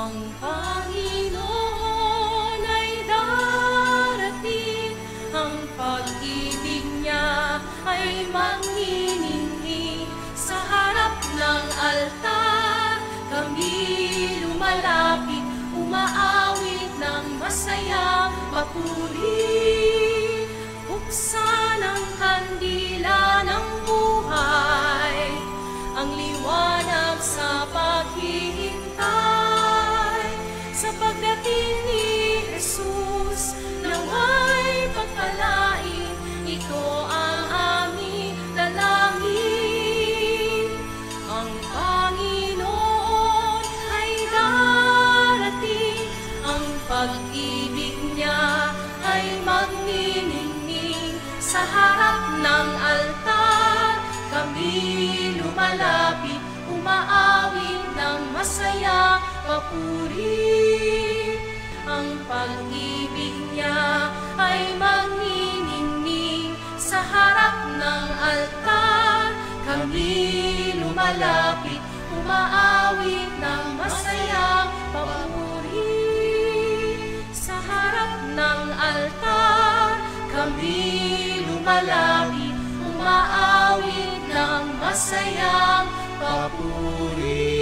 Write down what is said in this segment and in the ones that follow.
Ang Panginoon ay darating, ang pag-ibig niya ay magniningning. Sa harap ng altar, kami lumalapit, umaawit ng masayang papuri. Buksan ang kandila ng buhay, ang liwanag sa paghihintay. Sa pagdating ni Jesus, naway pagpalain, ito ang aming dalangin. Ang Panginoon ay darating, ang pag-ibig niya ay magniningning. Sa harap ng altar, kami lumalapit, umaawit ng masayang papuri. Ang pag-ibig niya ay magniningning. Sa harap ng altar, kami lumalapit, umaawit ng masayang papuri. Sa harap ng altar, kami lumalapit, umaawit ng masayang papuri.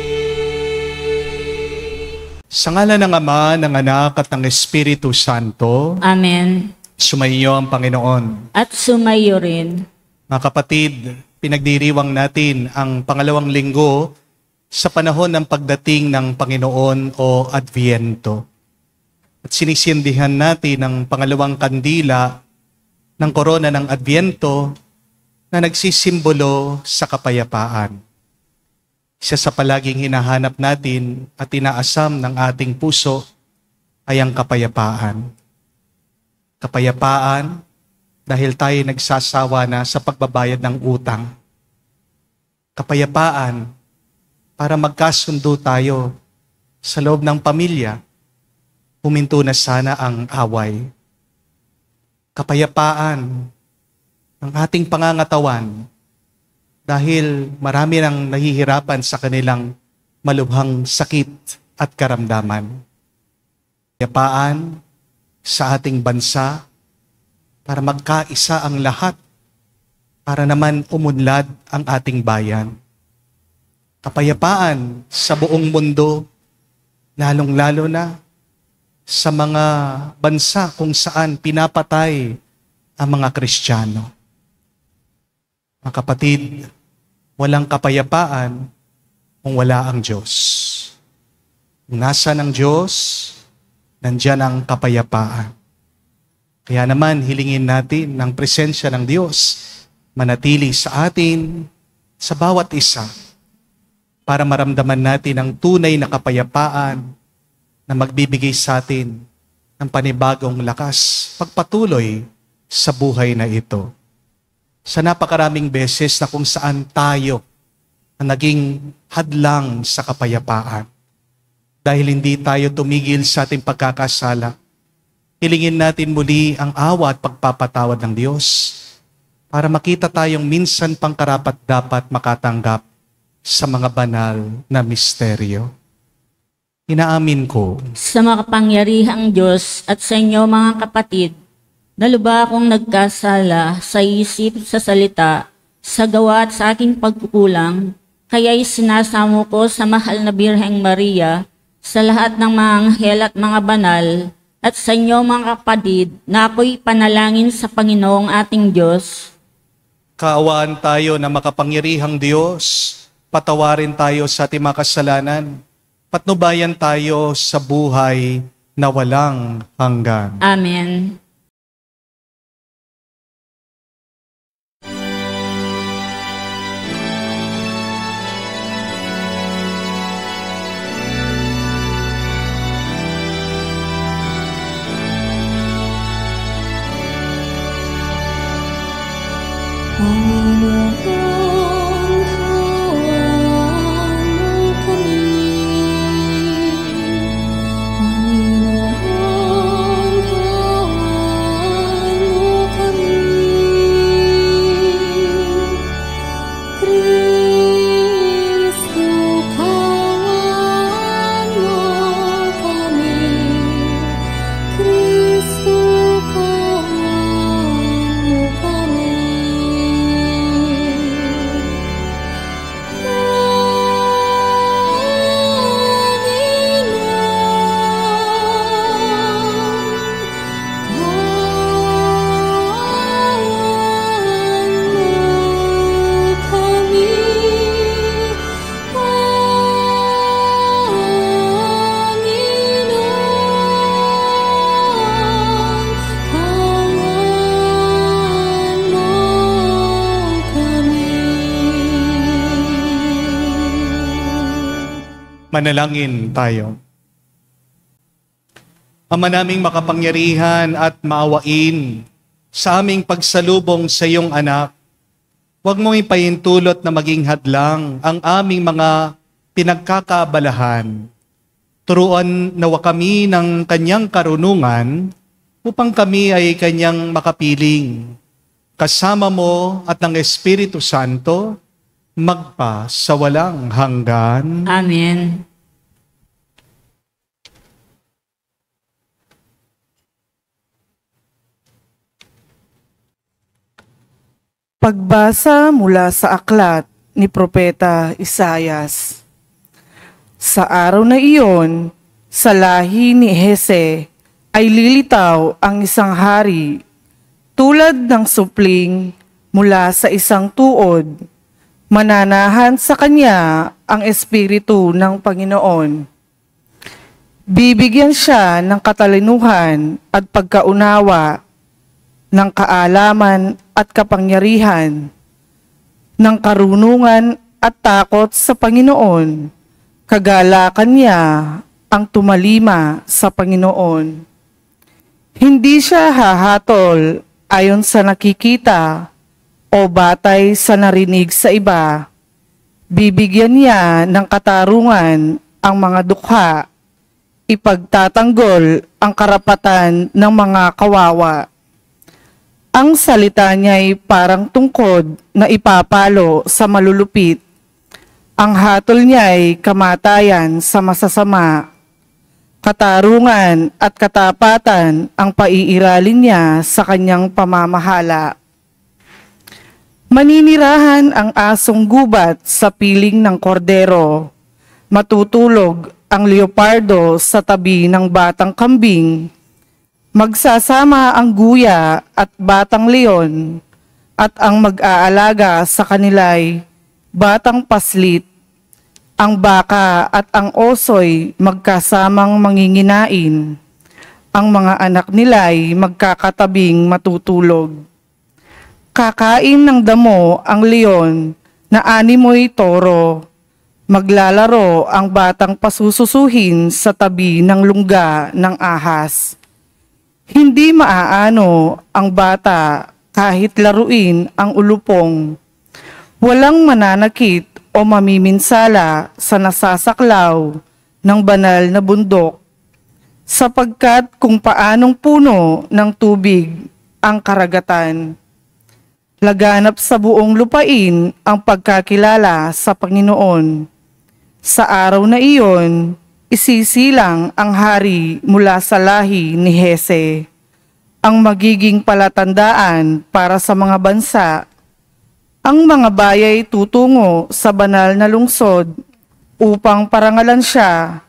Sa ngalan ng Ama, ng Anak, at ng Espiritu Santo. Amen. Sumainyo ang Panginoon. At sumayo rin. Mga kapatid, pinagdiriwang natin ang pangalawang linggo sa panahon ng pagdating ng Panginoon o Adviento. At sinisindihan natin ang pangalawang kandila ng korona ng Adviento na nagsisimbolo sa kapayapaan. Isa sa palaging hinahanap natin at inaasam ng ating puso ay ang kapayapaan. Kapayapaan dahil tayo nagsasawa na sa pagbabayad ng utang. Kapayapaan para magkasundo tayo sa loob ng pamilya. Huminto na sana ang away. Kapayapaan ng ating pangangatawan dahil marami nang nahihirapan sa kanilang malubhang sakit at karamdaman. Kapayapaan sa ating bansa para magkaisa ang lahat, para naman umunlad ang ating bayan. Kapayapaan sa buong mundo, lalong-lalo na sa mga bansa kung saan pinapatay ang mga Kristiyano. Mga kapatid, walang kapayapaan kung wala ang Diyos. Kung nasa ng Diyos, nandyan ang kapayapaan. Kaya naman, hilingin natin ng presensya ng Diyos manatili sa atin, sa bawat isa, para maramdaman natin ang tunay na kapayapaan na magbibigay sa atin ng panibagong lakas, pagpatuloy sa buhay na ito. Sa napakaraming beses na kung saan tayo ang naging hadlang sa kapayapaan. Dahil hindi tayo tumigil sa ating pagkakasala, hilingin natin muli ang awa at pagpapatawad ng Diyos para makita tayong minsan pang karapat-dapat makatanggap sa mga banal na misteryo. Inaamin ko Sa makapangyarihang Diyos at sa inyo mga kapatid, na lubha akong nagkasala sa isip, sa salita, sa gawa at sa aking pagkukulang, kaya'y sinasamo ko sa mahal na Birheng Maria, sa lahat ng mga anghel at mga banal, at sa inyo mga kapatid, na ako'y panalangin sa Panginoong ating Diyos. kaawaan tayo na makapangyarihang Diyos, patawarin tayo sa ating mga kasalanan, patnubayan tayo sa buhay na walang hanggan. Amen. Manalangin tayo. Ama naming makapangyarihan at maawain, sa aming pagsalubong sa iyong anak, huwag mong ipahintulot na maging hadlang ang aming mga pinagkakabalahan. Turuan nawa kami ng kanyang karunungan upang kami ay kanyang makapiling. Kasama mo at ng Espiritu Santo, magpa sa walang hanggan. Amen. Pagbasa mula sa aklat ni Propeta Isayas. Sa araw na iyon, sa lahi ni Hese ay lilitaw ang isang hari, tulad ng supling mula sa isang tuod. Mananahan sa kanya ang Espiritu ng Panginoon. Bibigyan siya ng katalinuhan at pagkaunawa, ng kaalaman at kapangyarihan, ng karunungan at takot sa Panginoon. Kagalakan niya ang tumalima sa Panginoon. Hindi siya hahatol ayon sa nakikita o batay sa narinig sa iba. Bibigyan niya ng katarungan ang mga dukha, ipagtatanggol ang karapatan ng mga kawawa. Ang salita niya'y parang tungkod na ipapalo sa malulupit. Ang hatol niya'y kamatayan sa masasama. Katarungan at katapatan ang paiiralin niya sa kanyang pamamahala. Maninirahan ang asong gubat sa piling ng kordero. Matutulog ang leopardo sa tabi ng batang kambing. Magsasama ang guya at batang leon, at ang mag-aalaga sa kanila'y batang paslit. Ang baka at ang oso'y magkasamang manginginain. Ang mga anak nila'y magkakatabing matutulog. Kakain ng damo ang leon na animoy toro. Maglalaro ang batang pasususuhin sa tabi ng lungga ng ahas. Hindi maaano ang bata kahit laruin ang ulupong. Walang mananakit o mamiminsala sa nasasaklaw ng banal na bundok, sapagkat kung paanong puno ng tubig ang karagatan. Laganap sa buong lupain ang pagkakilala sa Panginoon. Sa araw na iyon, isisilang ang hari mula sa lahi ni Hese, ang magiging palatandaan para sa mga bansa. Ang mga bayay tutungo sa banal na lungsod upang parangalan siya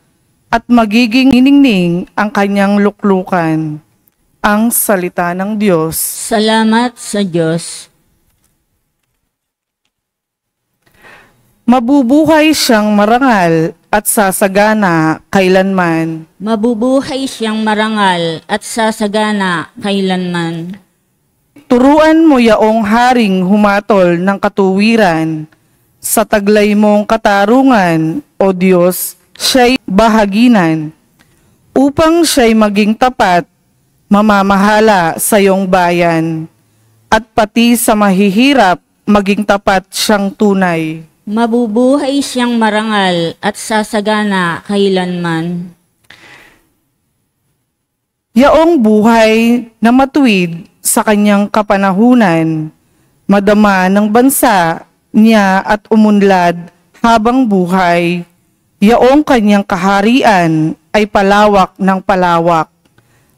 at magiging niningning ang kanyang luklukan. Ang salita ng Diyos. Salamat sa Diyos. Mabubuhay siyang marangal at sasagana kailanman. Mabubuhay siyang marangal at sasagana kailanman. Turuan mo yaong haring humatol ng katuwiran. Sa taglay mong katarungan, O Diyos, siya'y bahaginan. Upang siya'y maging tapat, mamamahala sa iyong bayan. At pati sa mahihirap, maging tapat siyang tunay. Mabubuhay siyang marangal at sasagana kailanman. Yaong buhay na matuwid sa kanyang kapanahunan, madama ng bansa niya at umunlad habang buhay. Yaong kanyang kaharian ay palawak ng palawak.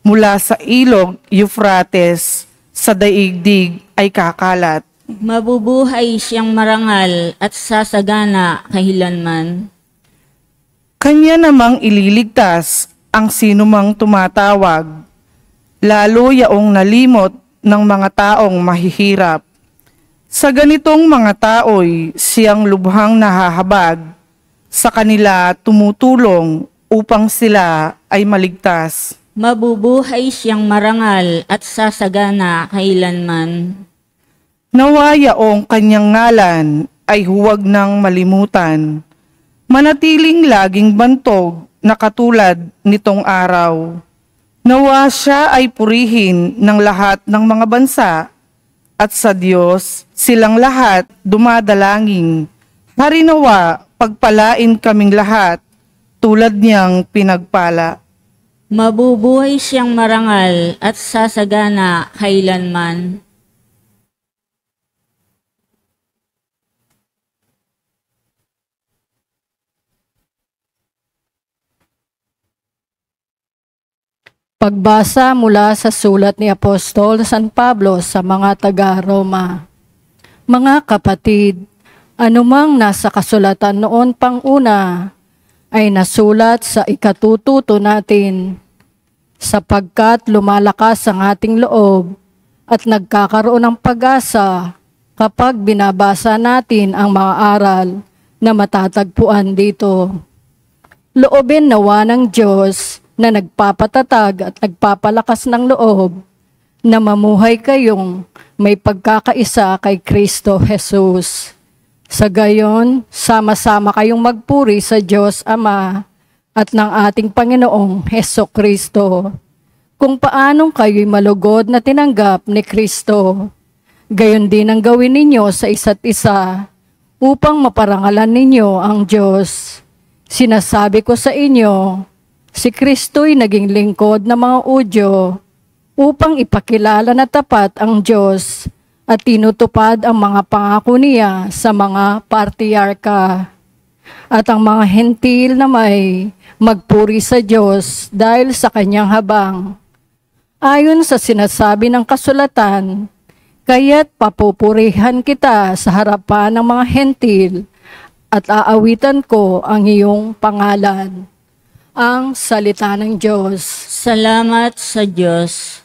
Mula sa ilog Euphrates, sa daigdig ay kakalat. Mabubuhay siyang marangal at sasagana kailanman. Kanya namang ililigtas ang sinumang tumatawag, lalo yaong nalimot ng mga taong mahihirap. Sa ganitong mga tao'y siyang lubhang nahahabag, sa kanila tumutulong upang sila ay maligtas. Mabubuhay siyang marangal at sasagana kailanman. Nawa yaong kanyang ngalan ay huwag nang malimutan. manatiling laging bantog na katulad nitong araw. Nawa siya ay purihin ng lahat ng mga bansa at sa Diyos silang lahat dumadalangin. Harinawa pagpalain kaming lahat tulad niyang pinagpala. Mabubuhay siyang marangal at sasagana kailanman. Pagbasa mula sa sulat ni Apostol San Pablo sa mga taga-Roma. Mga kapatid, anumang nasa kasulatan noon pang una ay nasulat sa ikatututo natin, sapagkat lumalakas ang ating loob at nagkakaroon ng pag-asa kapag binabasa natin ang mga aral na matatagpuan dito. Loobin nawa ng Diyos na nagpapatatag at nagpapalakas ng loob na mamuhay kayong may pagkakaisa kay Kristo Jesus. Sa gayon, sama-sama kayong magpuri sa Diyos Ama at ng ating Panginoong Heso Kristo. Kung paanong kayo'y malugod na tinanggap ni Kristo, gayon din ang gawin ninyo sa isa't isa upang maparangalan ninyo ang Diyos. Sinasabi ko sa inyo, si Kristo'y naging lingkod ng mga Udyo upang ipakilala na tapat ang Diyos at tinutupad ang mga pangako niya sa mga patriarka. At ang mga hentil na may magpuri sa Diyos dahil sa kanyang habang. Ayon sa sinasabi ng kasulatan, kaya't papupurihan kita sa harapan ng mga hentil at aawitan ko ang iyong pangalan. Ang salita ng Diyos. Salamat sa Diyos.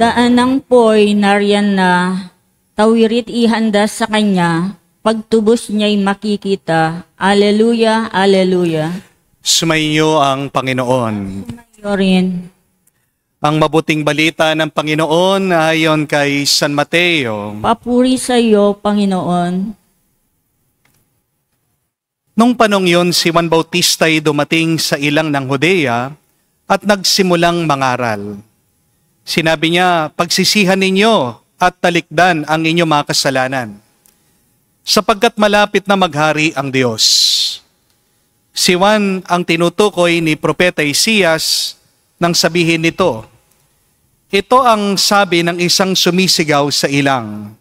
Daanang po'y nariyan na, tawirit ihanda sa kanya, pagtubos niya'y makikita. Aleluya, aleluya. Sumainyo ang Panginoon. Sumayo rin. Ang mabuting balita ng Panginoon ayon kay San Mateo. Papuri sa iyo, Panginoon. Nung panong yon, si Juan Bautista ay dumating sa ilang ng Judea at nagsimulang mangaral. Sinabi niya, pagsisihan ninyo at talikdan ang inyong mga kasalanan, sapagkat malapit na maghari ang Diyos. Si Juan ang tinutukoy ni Propeta Isias nang sabihin nito, ito ang sabi ng isang sumisigaw sa ilang,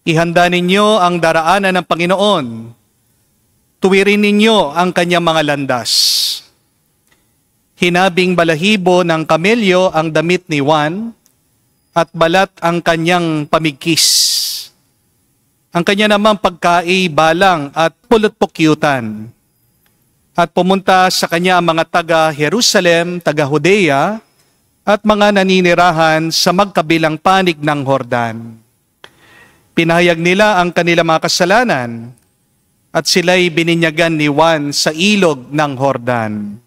ihanda ninyo ang daraanan ng Panginoon, tuwirin ninyo ang kanyang mga landas. Hinabing balahibo ng kamelyo ang damit ni Juan at balat ang kanyang pamigkis. Ang kanya namang pagkai balang at pulot-pukyutan. At pumunta sa kanya ang mga taga-Jerusalem, taga-Judea, at mga naninirahan sa magkabilang panig ng Hordan. Pinahayag nila ang kanilang mga kasalanan at sila'y bininyagan ni Juan sa ilog ng Hordan.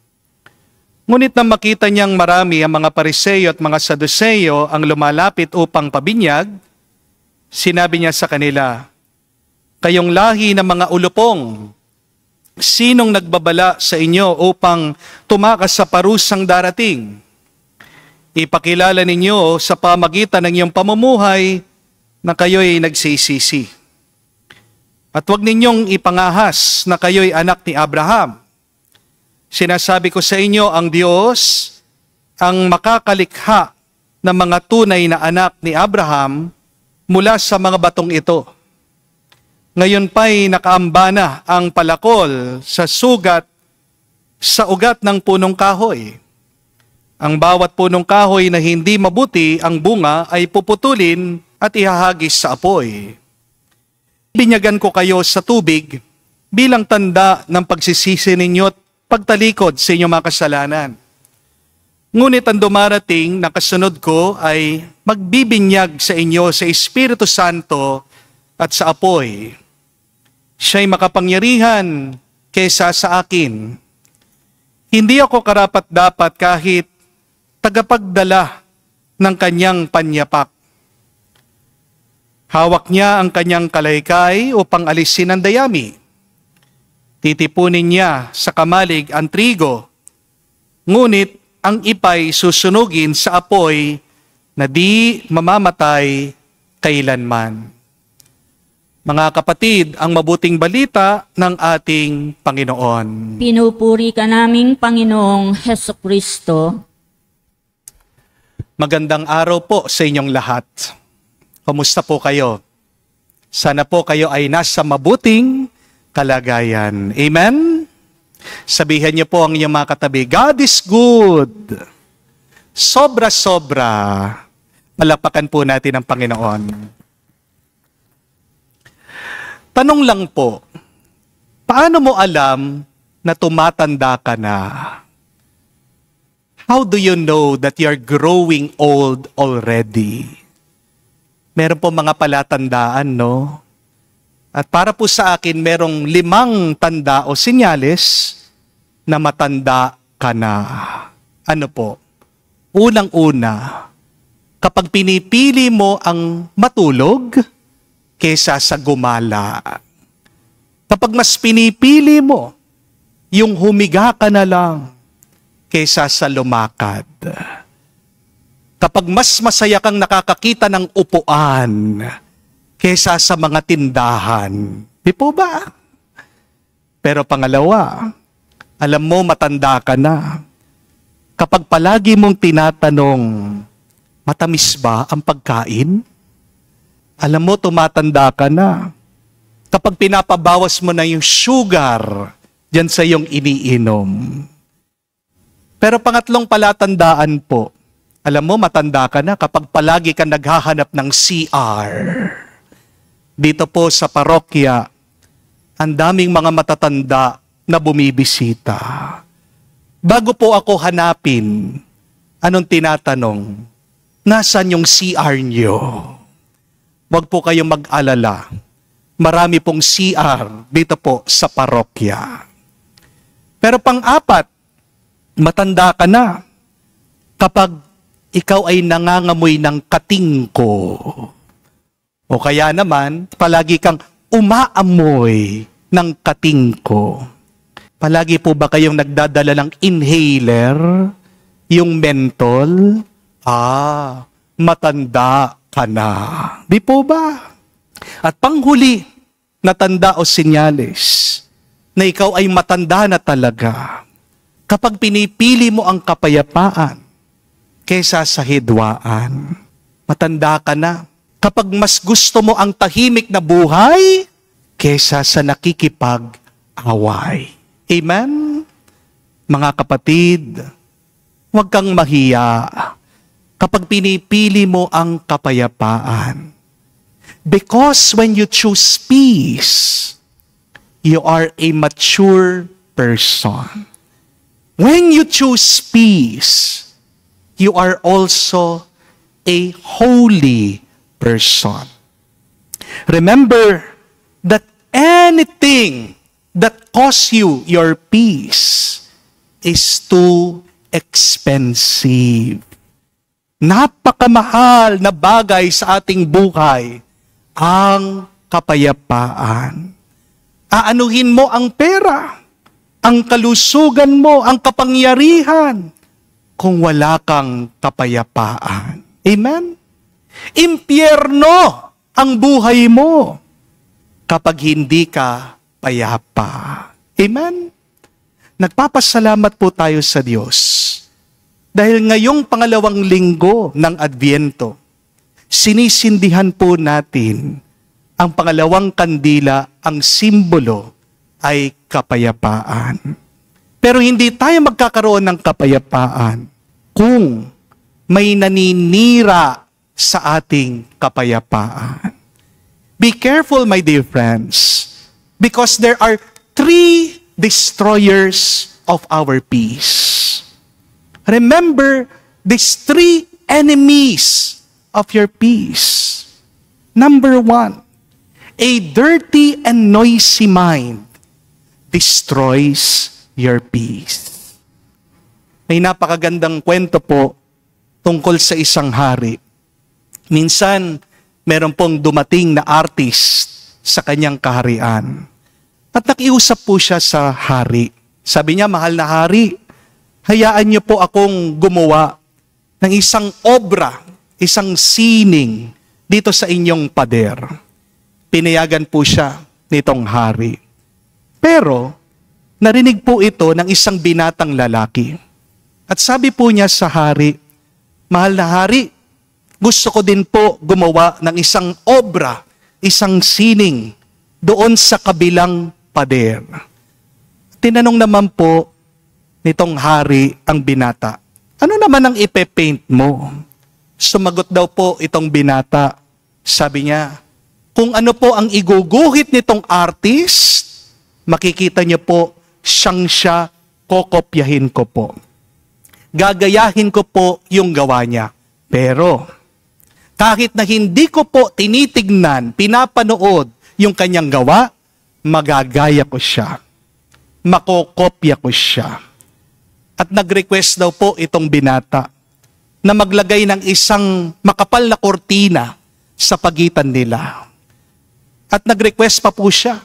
Ngunit nang makita niyang marami ang mga Pariseo at mga Saduceo ang lumalapit upang pabinyag, sinabi niya sa kanila, "Kayong lahi ng mga ulupong, sinong nagbabala sa inyo upang tumakas sa parusang darating? Ipakilala ninyo sa pamagitan ng iyong pamumuhay na kayo'y nagsisisi. At huwag ninyong ipangahas na kayo'y anak ni Abraham. Sinasabi ko sa inyo, ang Diyos ang makakalikha ng mga tunay na anak ni Abraham mula sa mga batong ito. Ngayon pa'y nakaamba na ang palakol sa ugat ng punong kahoy. Ang bawat punong kahoy na hindi mabuti ang bunga ay puputulin at ihahagis sa apoy. Binyagan ko kayo sa tubig bilang tanda ng pagsisisi ninyo at pagtalikod sa inyong mga kasalanan. Ngunit ang dumarating na kasunod ko ay magbibinyag sa inyo sa Espiritu Santo at sa apoy. Siya'y makapangyarihan kaysa sa akin. Hindi ako karapat-dapat kahit tagapagdala ng kanyang panyapak. Hawak niya ang kanyang kalaykay upang alisin ang dayami. Titipunin niya sa kamalig ang trigo, ngunit ang ipay susunugin sa apoy na di mamamatay kailanman." Mga kapatid, ang mabuting balita ng ating Panginoon. Pinupuri ka naming Panginoong Hesukristo. Magandang araw po sa inyong lahat. Kumusta po kayo? Sana po kayo ay nasa mabuting kalagayan. Amen? Sabihan niyo po ang inyong mga katabi, God is good. Sobra-sobra. Palapakan po natin ang Panginoon. Tanong lang po, paano mo alam na tumatanda ka na? How do you know that you're growing old already? Meron po mga palatandaan, no? At para po sa akin, merong 5 tanda o senyales na matanda ka na. Ano po? Unang-una, kapag pinipili mo ang matulog kesa sa gumala. Kapag mas pinipili mo yung humiga ka na lang kesa sa lumakad. Kapag mas masaya kang nakakakita ng upuan kesa sa mga tindahan. Di po ba? Pero pangalawa, alam mo matanda ka na. Kapag palagi mong tinatanong, matamis ba ang pagkain? Alam mo, tumatanda ka na. Kapag pinapabawas mo na yung sugar dyan sa iyong iniinom. Pero pangatlong palatandaan po, alam mo, matanda ka na kapag palagi ka naghahanap ng CR. Dito po sa parokya, ang daming mga matatanda na bumibisita. Bago po ako hanapin, anong tinatanong? Nasaan yung CR nyo? Huwag po kayong mag-alala. Marami pong CR dito po sa parokya. Pero pang-apat, matanda ka na kapag ikaw ay nangangamoy ng katingko. O kaya naman, palagi kang umaamoy ng katingko. Palagi po ba kayong nagdadala ng inhaler? Yung mentol? Matanda ka na. Di po ba? At panghuli na tanda o senyales na ikaw ay matanda na talaga kapag pinipili mo ang kapayapaan kesa sa hidwaan. Matanda ka na kapag mas gusto mo ang tahimik na buhay kesa sa nakikipag-away. Amen? Mga kapatid, huwag kang mahiya kapag pinipili mo ang kapayapaan. Because when you choose peace, you are a mature person. When you choose peace, you are also a holy person. Remember that anything that costs you your peace is too expensive. Napakamahal na bagay sa ating buhay ang kapayapaan. Aanuhin mo ang pera, ang kalusugan mo, ang kapangyarihan, kung wala kang kapayapaan. Amen? Impyerno ang buhay mo kapag hindi ka payapa. Amen? Nagpapasalamat po tayo sa Diyos dahil ngayong pangalawang linggo ng Adbyento, sinisindihan po natin ang pangalawang kandila, ang simbolo ay kapayapaan. Pero hindi tayo magkakaroon ng kapayapaan kung may naninira sa ating kapayapaan. Be careful, my dear friends, because there are three destroyers of our peace. Remember these three enemies of your peace. Number one, a dirty and noisy mind destroys your peace. May napakagandang kwento po tungkol sa isang hari. Minsan, meron pong dumating na artist sa kanyang kaharian. At nakiusap po siya sa hari. Sabi niya, mahal na hari, hayaan niyo po akong gumawa ng isang obra, isang sining dito sa inyong pader. Pinayagan po siya nitong hari. Pero, narinig po ito ng isang binatang lalaki. At sabi po niya sa hari, mahal na hari, gusto ko din po gumawa ng isang obra, isang sining doon sa kabilang pader. Tinanong naman po nitong hari ang binata, ano naman ang ipe-paint mo? Sumagot daw po itong binata. Sabi niya, kung ano po ang iguguhit nitong artist, makikita niyo po, siya, kokopyahin ko po. Gagayahin ko po yung gawa niya. Pero, kahit na hindi ko po tinitignan, pinapanood yung kanyang gawa, magagaya ko siya. Makokopya ko siya. At nag-request daw po itong binata na maglagay ng isang makapal na kortina sa pagitan nila. At nag-request pa po siya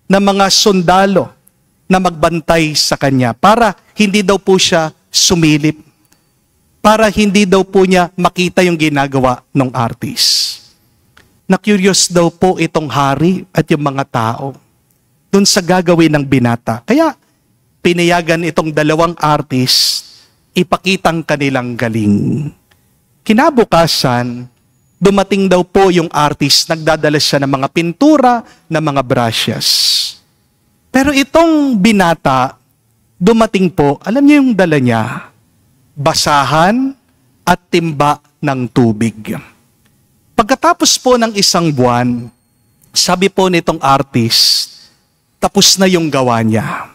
ng mga sundalo na magbantay sa kanya para hindi daw po siya sumilip, para hindi daw po niya makita yung ginagawa ng artist. Na-curious daw po itong hari at yung mga tao dun sa gagawin ng binata. Kaya pinayagan itong dalawang artist ipakitang kanilang galing. Kinabukasan, dumating daw po yung artist, nagdadala siya ng mga pintura, ng mga brushes. Pero itong binata, dumating po, alam niyo yung dala niya, basahan at timba ng tubig. Pagkatapos po ng isang buwan, sabi po nitong artist, tapos na yung gawa niya.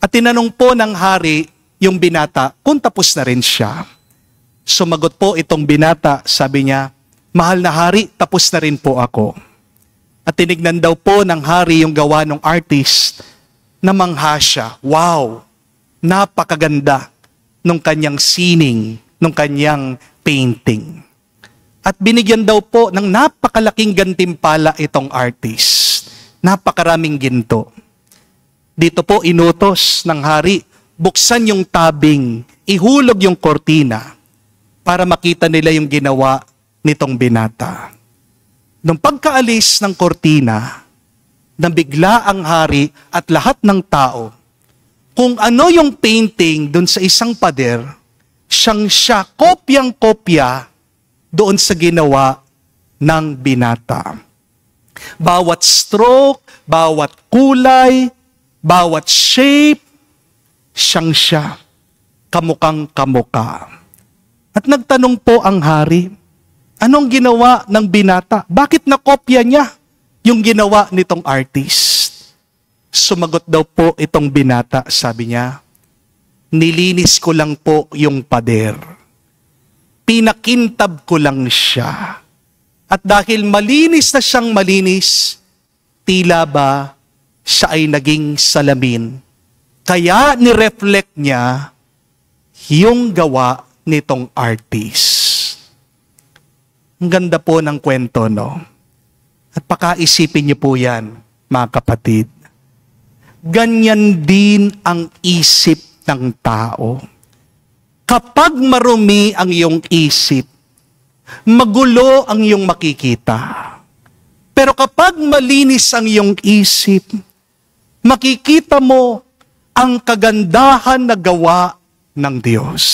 At tinanong po ng hari yung binata kung tapos na rin siya. Sumagot po itong binata, sabi niya, mahal na hari, tapos na rin po ako. At tinignan daw po ng hari yung gawa ng artist, namangha siya. Wow! Napakaganda nung kanyang sining, nung kanyang painting. At binigyan daw po ng napakalaking gantimpala itong artist. Napakaraming ginto. Dito po inutos ng hari, buksan yung tabing, ihulog yung kortina para makita nila yung ginawa nitong binata. Nung pagkaalis ng kortina, nabigla ang hari at lahat ng tao. Kung ano yung painting dun sa isang pader, siya kopyang-kopya doon sa ginawa ng binata. Bawat stroke, bawat kulay, bawat shape, siya, kamukang kamuka. At nagtanong po ang hari, anong ginawa ng binata? Bakit nakopya niya yung ginawa nitong artist? Sumagot daw po itong binata, sabi niya, nilinis ko lang po yung pader. pinakintab ko lang siya. At dahil malinis na siyang malinis, tila ba siya ay naging salamin. Kaya nireflect niya yung gawa nitong artist. Ang ganda po ng kwento, no? At pakaisipin niyo po yan, mga kapatid. Ganyan din ang isip ng tao. Kapag marumi ang iyong isip, magulo ang iyong makikita. Pero kapag malinis ang iyong isip, makikita mo ang kagandahan na gawa ng Diyos.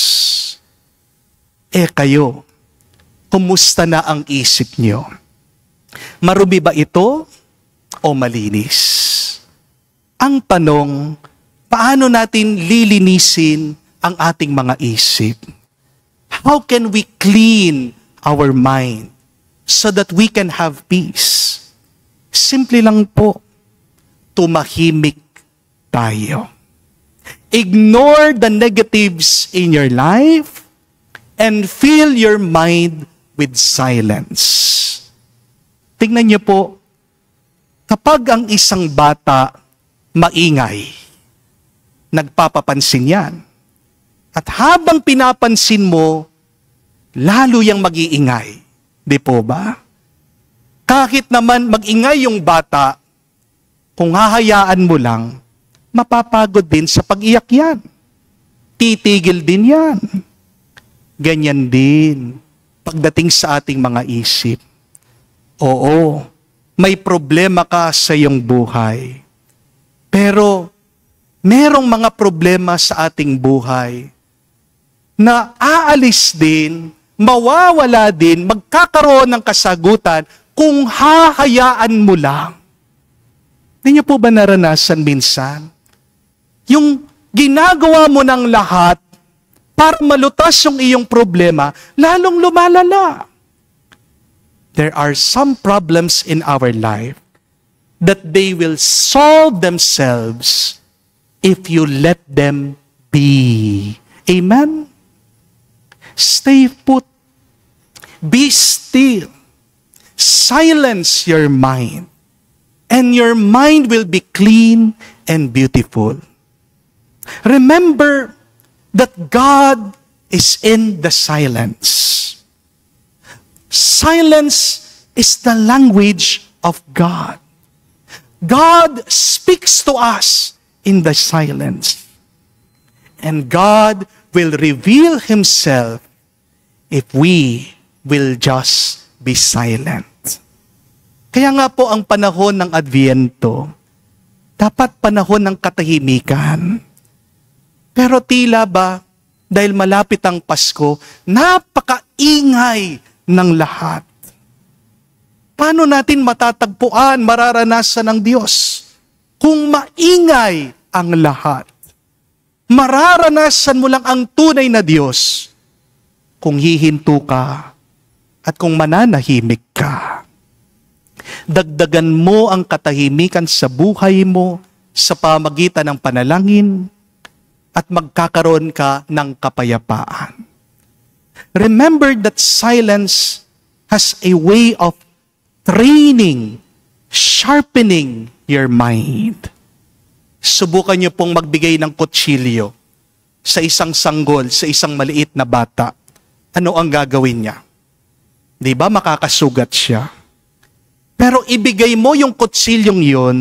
Kayo, kumusta na ang isip niyo? Marumi ba ito o malinis? Ang tanong, paano natin lilinisin ang ating mga isip? How can we clean our mind so that we can have peace? Simple lang po, tumahimik tayo. Ignore the negatives in your life and fill your mind with silence. Tingnan niyo po, kapag ang isang bata maingay, nagpapapansin yan. At habang pinapansin mo, lalo yang mag-iingay. Di po ba? Kahit naman mag-ingay yung bata, kung hahayaan mo lang, mapapagod din sa pag-iyak yan. Titigil din yan. Ganyan din pagdating sa ating mga isip. Oo, may problema ka sa iyong buhay. Pero merong mga problema sa ating buhay na aalis din, mawawala din, magkakaroon ng kasagutan kung hahayaan mo lang. Hindi niyo po ba naranasan minsan? Yung ginagawa mo ng lahat para malutas yung iyong problema, lalong lumalala. There are some problems in our life that they will solve themselves if you let them be. Amen? Stay put. Be still. Silence your mind. And your mind will be clean and beautiful. Remember that God is in the silence. Silence is the language of God. God speaks to us in the silence. And God will reveal Himself if we will just be silent. Kaya nga po ang panahon ng Adviento, dapat panahon ng katahimikan. Pero tila ba, dahil malapit ang Pasko, napakaingay ng lahat. Paano natin matatagpuan, mararanasan ng Diyos kung maingay ang lahat? Mararanasan mo lang ang tunay na Diyos kung hihinto ka at kung mananahimik ka. Dagdagan mo ang katahimikan sa buhay mo sa pamagitan ng panalangin at magkakaroon ka ng kapayapaan. Remember that silence has a way of training, sharpening your mind. Subukan niyo pong magbigay ng kutsilyo sa isang sanggol, sa isang maliit na bata. Ano ang gagawin niya? Di ba makakasugat siya? Pero ibigay mo yung kutsilyong yun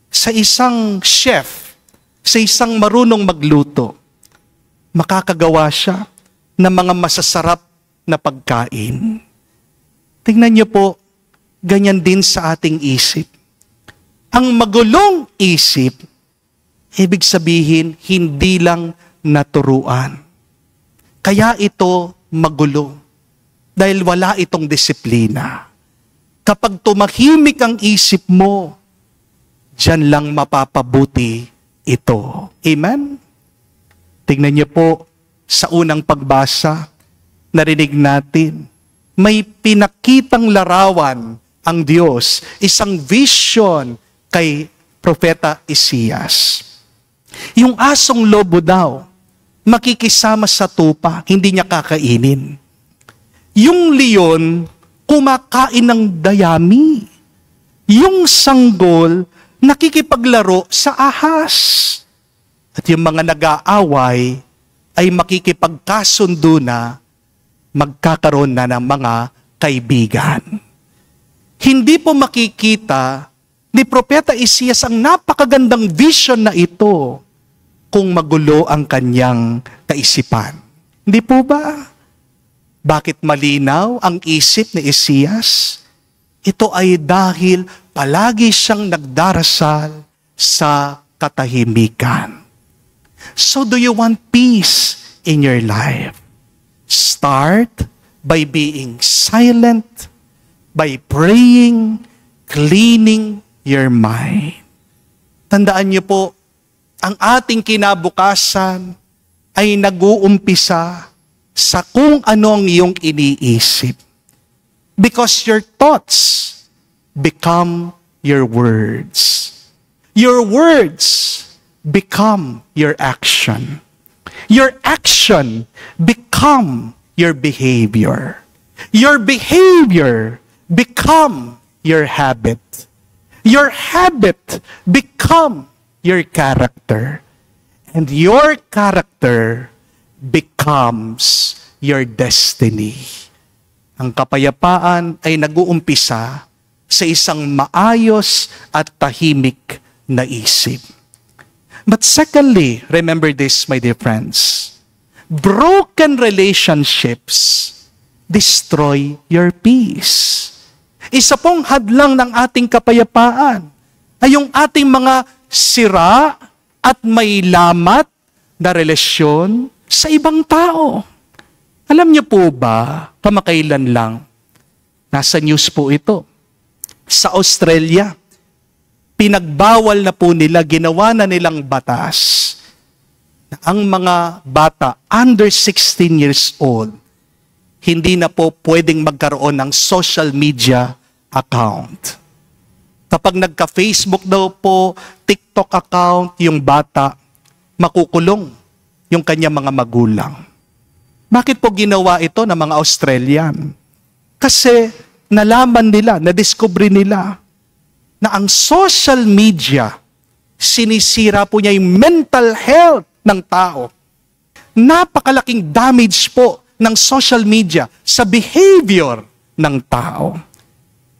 sa isang chef, sa isang marunong magluto. Makakagawa siya ng mga masasarap na pagkain. Tingnan niyo po, ganyan din sa ating isip. Ang magulong isip, ibig sabihin, hindi lang naturuan. Kaya ito magulo. Dahil wala itong disiplina. Kapag tumahimik ang isip mo, diyan lang mapapabuti ito. Amen? Tingnan niyo po, sa unang pagbasa, narinig natin, may pinakitang larawan ang Diyos, isang vision kay Propeta Isias. Yung asong lobo daw, makikisama sa tupa, hindi niya kakainin. yung leon kumakain ng dayami. Yung sanggol nakikipaglaro sa ahas. At yung mga nag-aaway ay makikipagkasundo na, magkakaroon na ng mga kaibigan. Hindi po makikita ni Propeta Isias ang napakagandang vision na ito kung magulo ang kanyang kaisipan. Hindi po ba? Bakit malinaw ang isip ni Isias? Ito ay dahil palagi siyang nagdarasal sa katahimikan. So do you want peace in your life? Start by being silent, by praying, cleaning your mind. Tandaan niyo po, ang ating kinabukasan ay nag-uumpisa sa kung ano ang iyong iniisip. Because your thoughts become your words. Your words become your action. Your action become your behavior. Your behavior become your habit. Your habit become your character. And your character becomes your destiny. Ang kapayapaan ay nag-uumpisa sa isang maayos at tahimik na isip. But secondly, remember this, my dear friends. Broken relationships destroy your peace. Isa pong hadlang ng ating kapayapaan ay yung ating mga sira at may lamat na relasyon sa ibang tao. Alam niyo po ba, kamakailan lang, nasa news po ito, sa Australia, pinagbawal na po nila, ginawa na nilang batas na ang mga bata under 16 years old, hindi na po pwedeng magkaroon ng social media account. Kapag nagka-Facebook daw po, TikTok account, yung bata, makukulong yung kanyang mga magulang. Bakit po ginawa ito ng mga Australian? Kasi nalaman nila, nadiskubre nila na ang social media, sinisira po niya yung mental health ng tao. Napakalaking damage po ng social media sa behavior ng tao.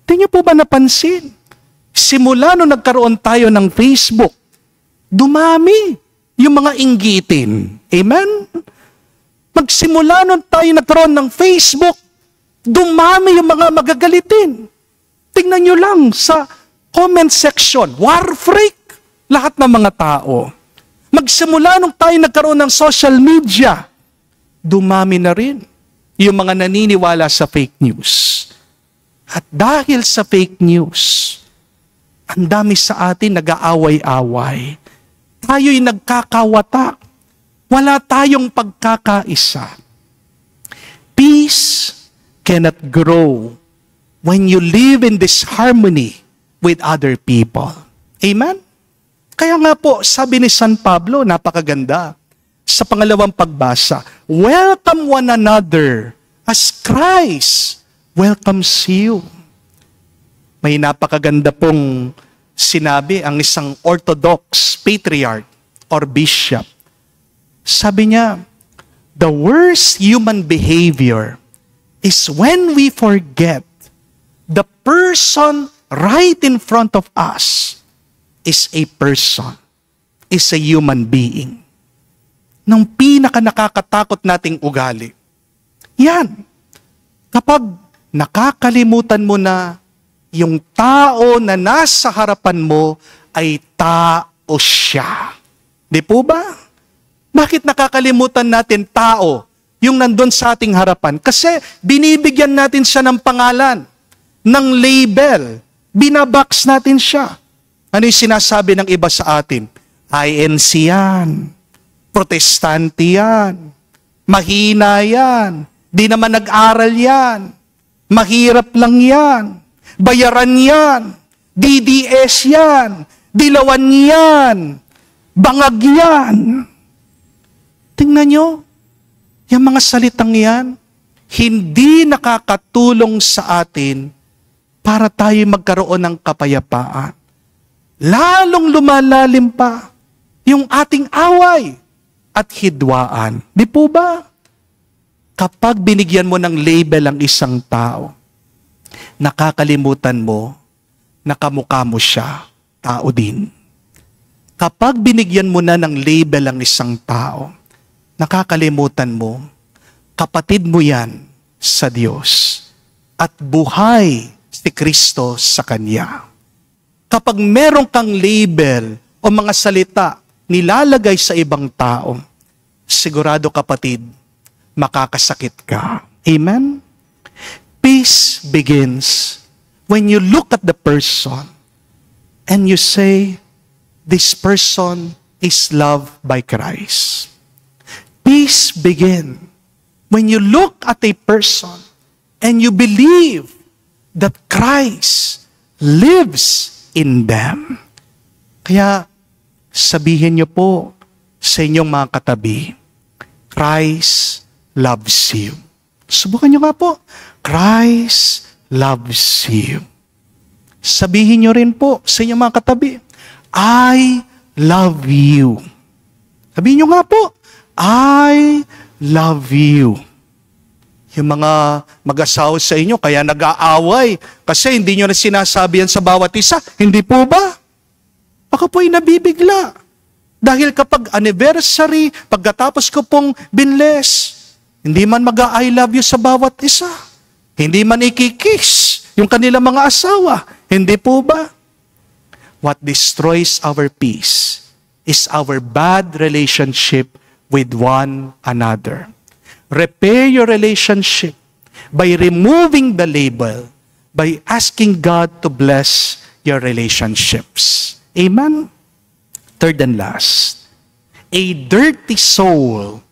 Hindi niyo po ba napansin? Simula nung nagkaroon tayo ng Facebook, dumami yung mga inggitin. Amen? Magsimula nung tayo nagkaroon ng Facebook, dumami yung mga magagalitin. Tingnan nyo lang sa comment section, war freak, lahat ng mga tao. Magsimula nung tayo nagkaroon ng social media, dumami na rin yung mga naniniwala sa fake news. At dahil sa fake news, ang dami sa atin nag-aaway-away. Tayo'y nagkakawatak. Wala tayong pagkakaisa. Peace cannot grow when you live in this harmony with other people. Amen? Kaya nga po, sabi ni San Pablo, napakaganda, sa pangalawang pagbasa, welcome one another as Christ welcomes you. May napakaganda pong sinabi ang isang Orthodox patriarch or bishop. Sabi niya, the worst human behavior is when we forget the person right in front of us is a person, is a human being. Nang pinaka-nakakatakot nating ugali. Yan. Kapag nakakalimutan mo na yung tao na nasa harapan mo ay tao siya. Di po ba? Bakit nakakalimutan natin tao yung nandun sa ating harapan? Kasi binibigyan natin siya ng pangalan, ng label. Binabox natin siya. Ano yung sinasabi ng iba sa atin? INC yan. Protestante yan. Mahina yan. Di naman nag-aral yan. Mahirap lang yan. Bayaran yan. DDS yan. Dilawan yan. Bangag yan. Tingnan nyo, yung mga salitang yan, hindi nakakatulong sa atin para tayo magkaroon ng kapayapaan. Lalong lumalalim pa yung ating away at hidwaan. Di po ba? Kapag binigyan mo ng label ang isang tao, nakakalimutan mo na kamukha mo siya, tao din. Kapag binigyan mo na ng label ang isang tao, nakakalimutan mo, kapatid mo yan sa Diyos at buhay si Kristo sa Kanya. Kapag meron kang label o mga salita nilalagay sa ibang tao, sigurado kapatid, makakasakit ka. Amen? Peace begins when you look at the person and you say, this person is loved by Christ. Peace begins when you look at a person and you believe that Christ lives in them. Kaya sabihin niyo po sa inyong mga katabi, Christ loves you. Subukan niyo nga po, Christ loves you. Sabihin niyo rin po sa inyong mga katabi, I love you. Sabihin niyo nga po, I love you. Yung mga mag-asawa sa inyo, kaya nag-aaway. Kasi hindi nyo na sinasabi yan sa bawat isa. Hindi po ba? Ako po'y nabibigla. Dahil kapag anniversary, pagkatapos ko pong binless, hindi man mag-I love you sa bawat isa. Hindi man ikikiss yung kanilang mga asawa. Hindi po ba? What destroys our peace is our bad relationship with one another. Repair your relationship by removing the label, by asking God to bless your relationships. Amen? Third and last, a dirty soul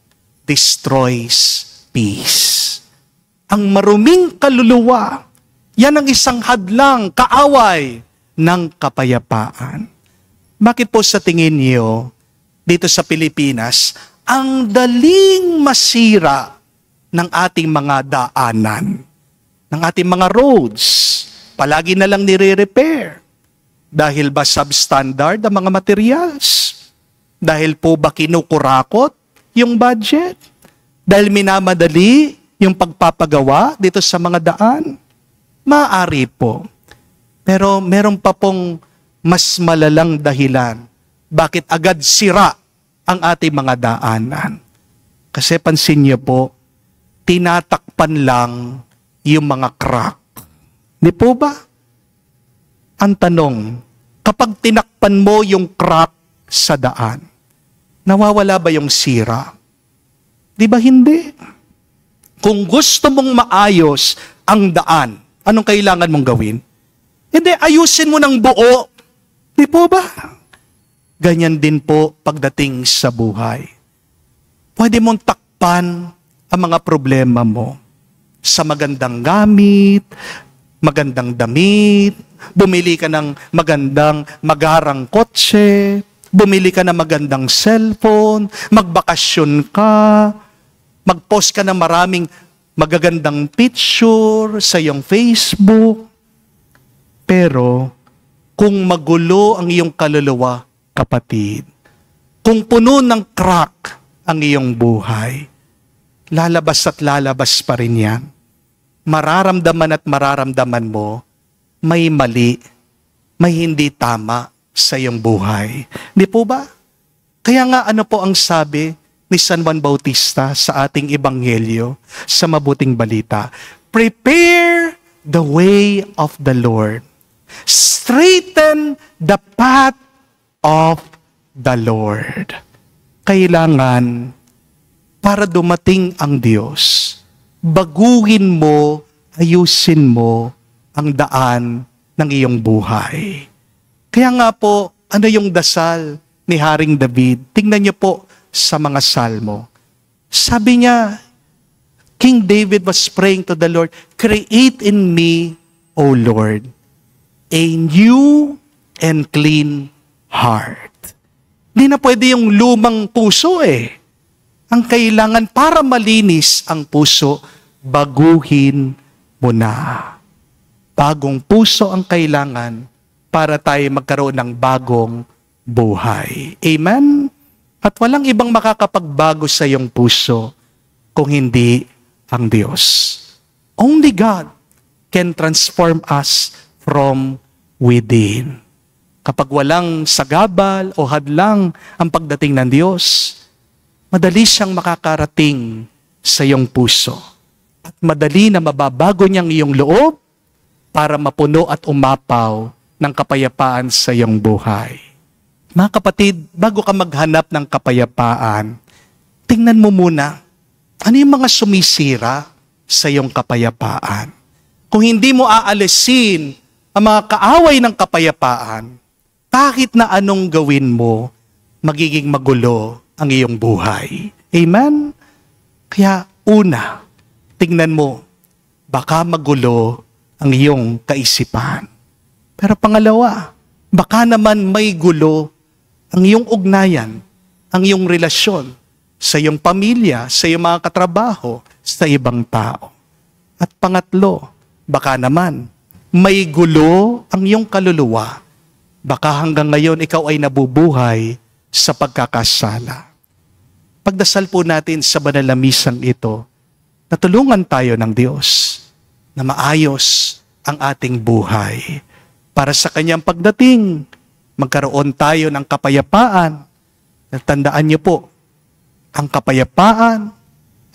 destroys peace. Ang maruming kaluluwa, yan ang isang hadlang, kaaway ng kapayapaan. Bakit po sa tingin niyo, dito sa Pilipinas, ang daling masira ng ating mga daanan, ng ating mga roads, palagi na lang nire-repair. Dahil ba substandard ang mga materials? Dahil po ba kinukurakot yung budget? Dahil minamadali yung pagpapagawa dito sa mga daan? Maaari po. Pero meron pa pong mas malalang dahilan bakit agad sira ang ating mga daanan. Kasi pansin niyo po, tinatakpan lang yung mga crack. Di po ba? Ang tanong, kapag tinakpan mo yung crack sa daan, nawawala ba yung sira? Di ba hindi? Kung gusto mong maayos ang daan, anong kailangan mong gawin? Hindi, ayusin mo ng buo. Di po ba? Ganyan din po pagdating sa buhay. Pwede mong takpan ang mga problema mo sa magandang gamit, magandang damit, bumili ka ng magandang magarang kotse, bumili ka ng magandang cellphone, magbakasyon ka, mag-post ka ng maraming magagandang picture sa iyong Facebook. Pero kung magulo ang iyong kaluluwa, kapatid, kung puno ng crack ang iyong buhay, lalabas at lalabas pa rin yan. Mararamdaman at mararamdaman mo, may mali, may hindi tama sa iyong buhay. Di po ba? Kaya nga ano po ang sabi ni San Juan Bautista sa ating ebanghelyo sa mabuting balita? Prepare the way of the Lord. Straighten the path of the Lord. Kailangan, para dumating ang Diyos, baguhin mo, ayusin mo ang daan ng iyong buhay. Kaya nga po, ano yung dasal ni Haring David? Tingnan niyo po sa mga salmo. Sabi niya, King David was praying to the Lord, create in me, O Lord, a new and clean heart. Hindi na pwede yung lumang puso eh. Ang kailangan para malinis ang puso, baguhin mo na. Bagong puso ang kailangan para tayo magkaroon ng bagong buhay. Amen? At walang ibang makakapagbago sa iyong puso kung hindi ang Diyos. Only God can transform us from within. Kapag walang sagabal o hadlang ang pagdating ng Diyos, madali siyang makakarating sa iyong puso. At madali na mababago niyang iyong loob para mapuno at umapaw ng kapayapaan sa iyong buhay. Mga kapatid, bago ka maghanap ng kapayapaan, tingnan mo muna, ano yung mga sumisira sa iyong kapayapaan? Kung hindi mo aalisin ang mga kaaway ng kapayapaan, kahit na anong gawin mo, magiging magulo ang iyong buhay. Amen? Kaya una, tingnan mo, baka magulo ang iyong kaisipan. Pero pangalawa, baka naman may gulo ang iyong ugnayan, ang iyong relasyon sa iyong pamilya, sa iyong mga katrabaho, sa ibang tao. At pangatlo, baka naman may gulo ang iyong kaluluwa. Baka hanggang ngayon ikaw ay nabubuhay sa pagkakasala. Pagdasal po natin sa banal na misang ito, natulungan tayo ng Diyos na maayos ang ating buhay. Para sa kanyang pagdating, magkaroon tayo ng kapayapaan. Tandaan niyo po, ang kapayapaan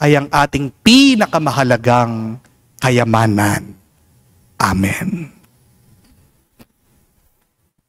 ay ang ating pinakamahalagang kayamanan. Amen.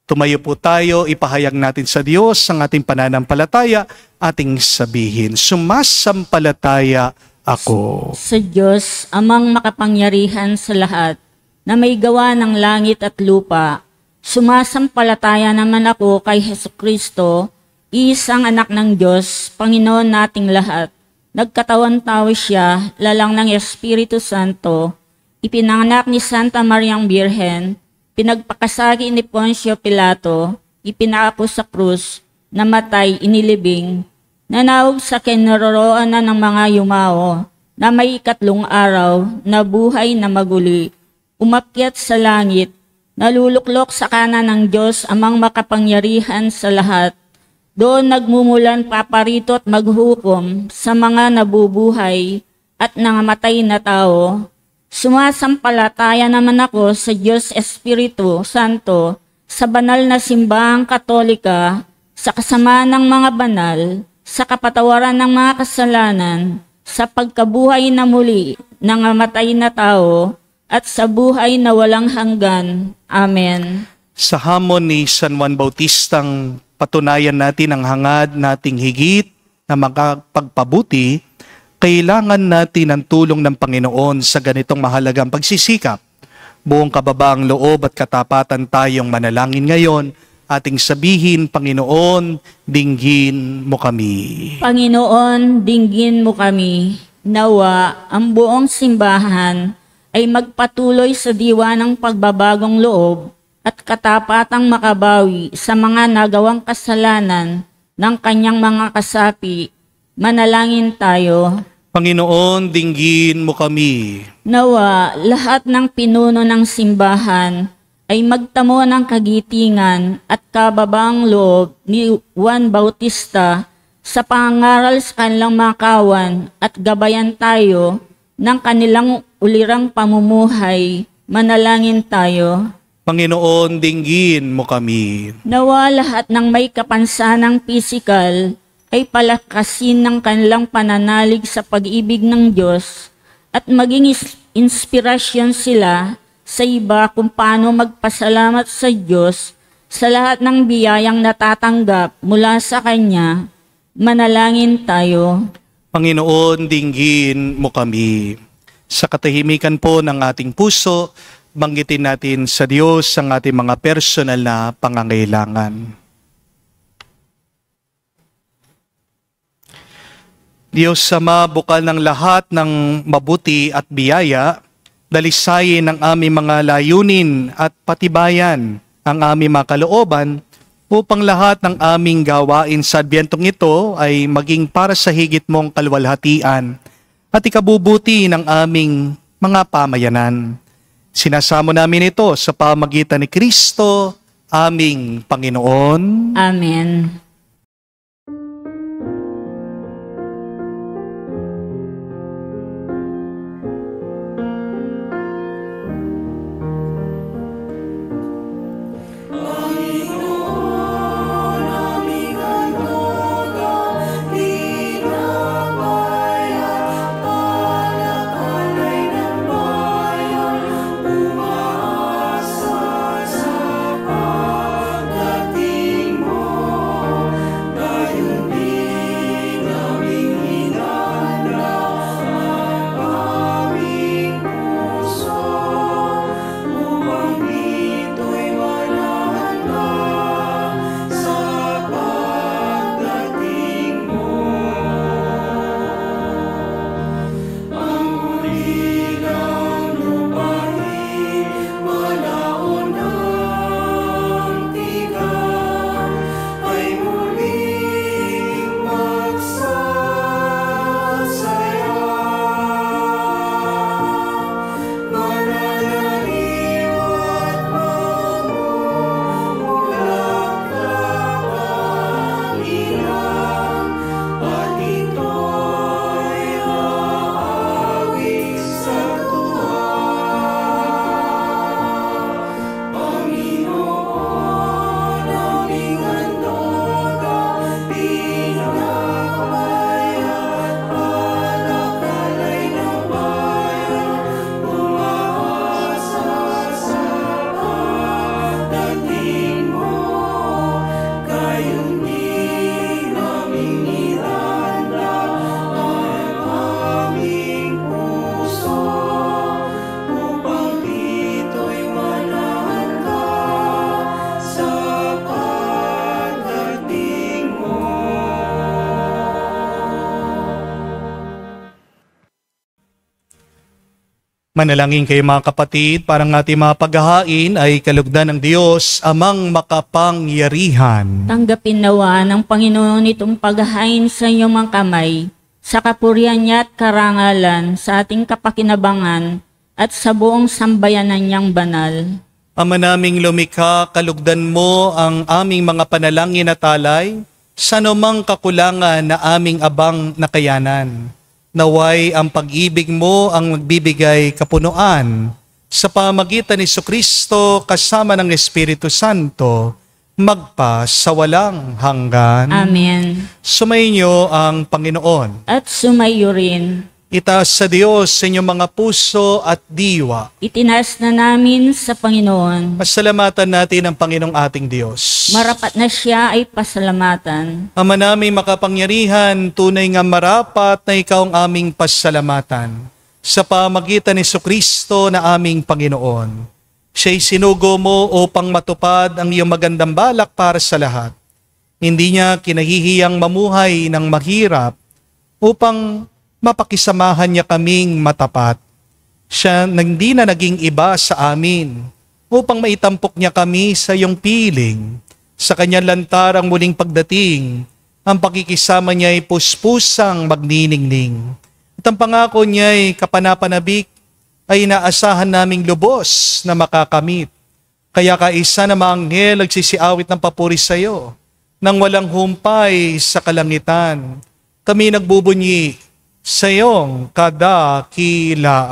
Tumayo po tayo, ipahayag natin sa Diyos ang ating pananampalataya, ating sabihin, sumasampalataya ako. Sa Diyos, amang makapangyarihan sa lahat, na may gawa ng langit at lupa, sumasampalataya naman ako kay Hesukristo, isang anak ng Diyos, Panginoon nating lahat. Nagkatawan-tao siya, lalang ng Espiritu Santo, ipinanganak ni Santa Mariang Birhen, pinagpakasagi ni Poncio Pilato, ipinako sa krus, namatay, inilibing, nanawag sa kinaroroonan ng mga yumao, na may 3 araw, nabuhay na maguli, umakyat sa langit, naluluklok sa kanan ng Diyos amang makapangyarihan sa lahat. Doon nagmumulan paparito at maghukom sa mga nabubuhay at nangamatay na tao. Sumasampalataya naman ako sa Diyos Espiritu Santo, sa banal na simbahang Katolika, sa kasama ng mga banal, sa kapatawaran ng mga kasalanan, sa pagkabuhay na muli ng namatay na tao, at sa buhay na walang hanggan. Amen. Sa hamon ni San Juan Bautistang patunayan natin ang hangad nating higit na makapagpabuti, kailangan natin ang tulong ng Panginoon sa ganitong mahalagang pagsisikap. Buong kababaang loob at katapatan tayong manalangin ngayon, ating sabihin, Panginoon, dinggin mo kami. Panginoon, dinggin mo kami. Nawa, ang buong simbahan ay magpatuloy sa diwa ng pagbabagong loob at katapatang makabawi sa mga nagawang kasalanan ng kanyang mga kasapi. Manalangin tayo. Panginoon, dinggin mo kami. Nawa, lahat ng pinuno ng simbahan ay magtamo ng kagitingan at kababang loob ni Juan Bautista sa pangangaral sa kanilang mga kawan at gabayan tayo ng kanilang ulirang pamumuhay. Manalangin tayo. Panginoon, dinggin mo kami. Nawa lahat ng may kapansanang pisikal ay palakasin ng kanilang pananalig sa pag-ibig ng Diyos at maging inspirasyon sila sa iba kung paano magpasalamat sa Diyos sa lahat ng biyayang natatanggap mula sa Kanya. Manalangin tayo. Panginoon, dinggin mo kami. Sa katahimikan po ng ating puso, banggitin natin sa Diyos ang ating mga personal na pangangailangan. Diyos Ama, bukal ng lahat ng mabuti at biyaya, dalisayin ang aming mga layunin at patibayan ang aming mga kalooban upang lahat ng aming gawain sa Adbyentong ito ay maging para sa higit mong kalwalhatian at ikabubuti ng aming mga pamayanan. Sinasamo namin ito sa pamagitan ni Kristo, aming Panginoon. Amen. Manalangin kayo mga kapatid, parang ating mga paghahain ay kalugdan ng Diyos, amang makapangyarihan. Tanggapin nawa ng Panginoon itong paghahain sa inyong mga kamay, sa kapurihan niya at karangalan, sa ating kapakinabangan, at sa buong sambayanan niyang banal. Ama naming lumikha, kalugdan mo ang aming mga panalangin at alay, sa anumang kakulangan na aming abang nakayanan. Naway ang pag-ibig mo ang magbibigay kapunuan sa pamagitan ni Jesucristo kasama ng Espiritu Santo, magpa sa walang hanggan. Amen. Sumainyo ang Panginoon. At sumayo rin. Itaas sa Diyos sa inyong mga puso at diwa. Itinaas na namin sa Panginoon. Pasalamatan natin ang Panginoong ating Diyos. Marapat na siya ay pasalamatan. Ama naming makapangyarihan, tunay nga marapat na ikaw ang aming pasalamatan. Sa pamagitan ni Jesucristo na aming Panginoon. Siya'y sinugo mo upang matupad ang iyong magandang balak para sa lahat. Hindi niya kinahihiyang mamuhay ng mahirap upang mapakisamahan niya kaming matapat. Siya hindi na naging iba sa amin upang maitampok niya kami sa iyong piling. Sa kanyang lantarang muling pagdating, ang pakikisama niya ay puspusang magniningning. At ang pangako niya ay kapanapanabik ay inaasahan naming lubos na makakamit. Kaya kaisa na mga anghel nagsisiawit ng papuri sa iyo, nang walang humpay sa kalangitan. Kami nagbubunyi sa iyong kadakilaan.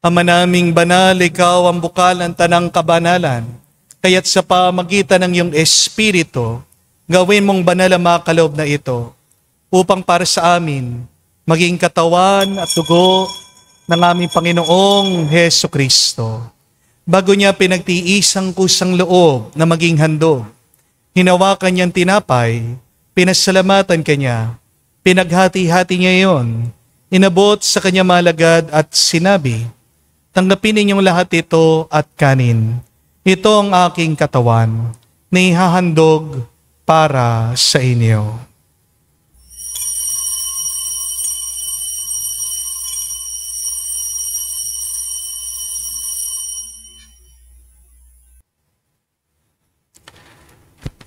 Ama naming banal, ikaw ang bukal ng tanang kabanalan. Kaya't sa pamagitan ng iyong Espiritu, gawin mong banal ang mga kaloob na ito upang para sa amin maging katawan at dugo ng aming Panginoong Heso Kristo. Bago niya pinagtiisang kusang loob na maging handog, hinawakan niyang tinapay, pinasalamatan kanya, pinaghati-hati niya iyon, inabot sa kanya malagad at sinabi, tanggapin ninyong lahat ito at kanin. Ito ang aking katawan na ihahandog para sa inyo.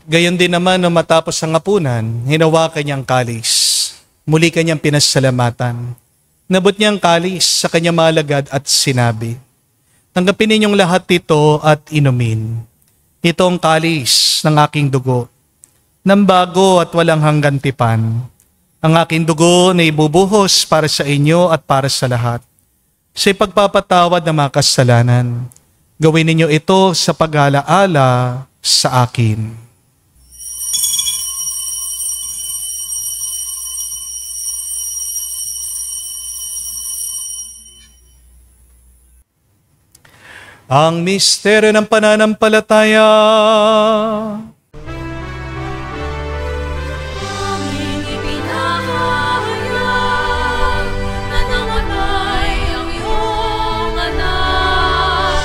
Gayon din naman nung matapos ang hapunan, hinawakan niyang kalis. Muli kanyang pinasalamatan. Nabot niyang kalis sa kanyang malagad at sinabi, tanggapin ninyong lahat ito at inumin. Ito ang kalis ng aking dugo, ng bago at walang hanggan tipan. Ang aking dugo na ibubuhos para sa inyo at para sa lahat. Sa ipagpapatawad ng mga kasalanan, gawin ninyo ito sa pag-alaala sa akin. Ang misteryo ng pananampalataya. Aming ipinahayag na namatay ang iyong anak,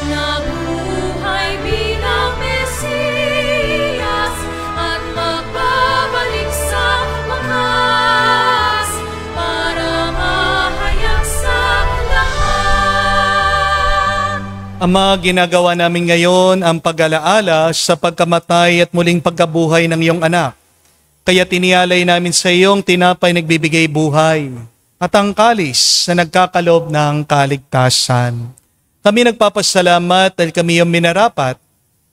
nabuhay bilang Mesiyas at magbabalik sa wakas para mahayag sa lahat. Ama, ginagawa namin ngayon ang pag-alaala sa pagkamatay at muling pagkabuhay ng iyong anak. Kaya tinialay namin sa iyong tinapay nagbibigay buhay at ang kalis na nagkakaloob ng kaligtasan. Kami nagpapasalamat dahil kami iyong minarapat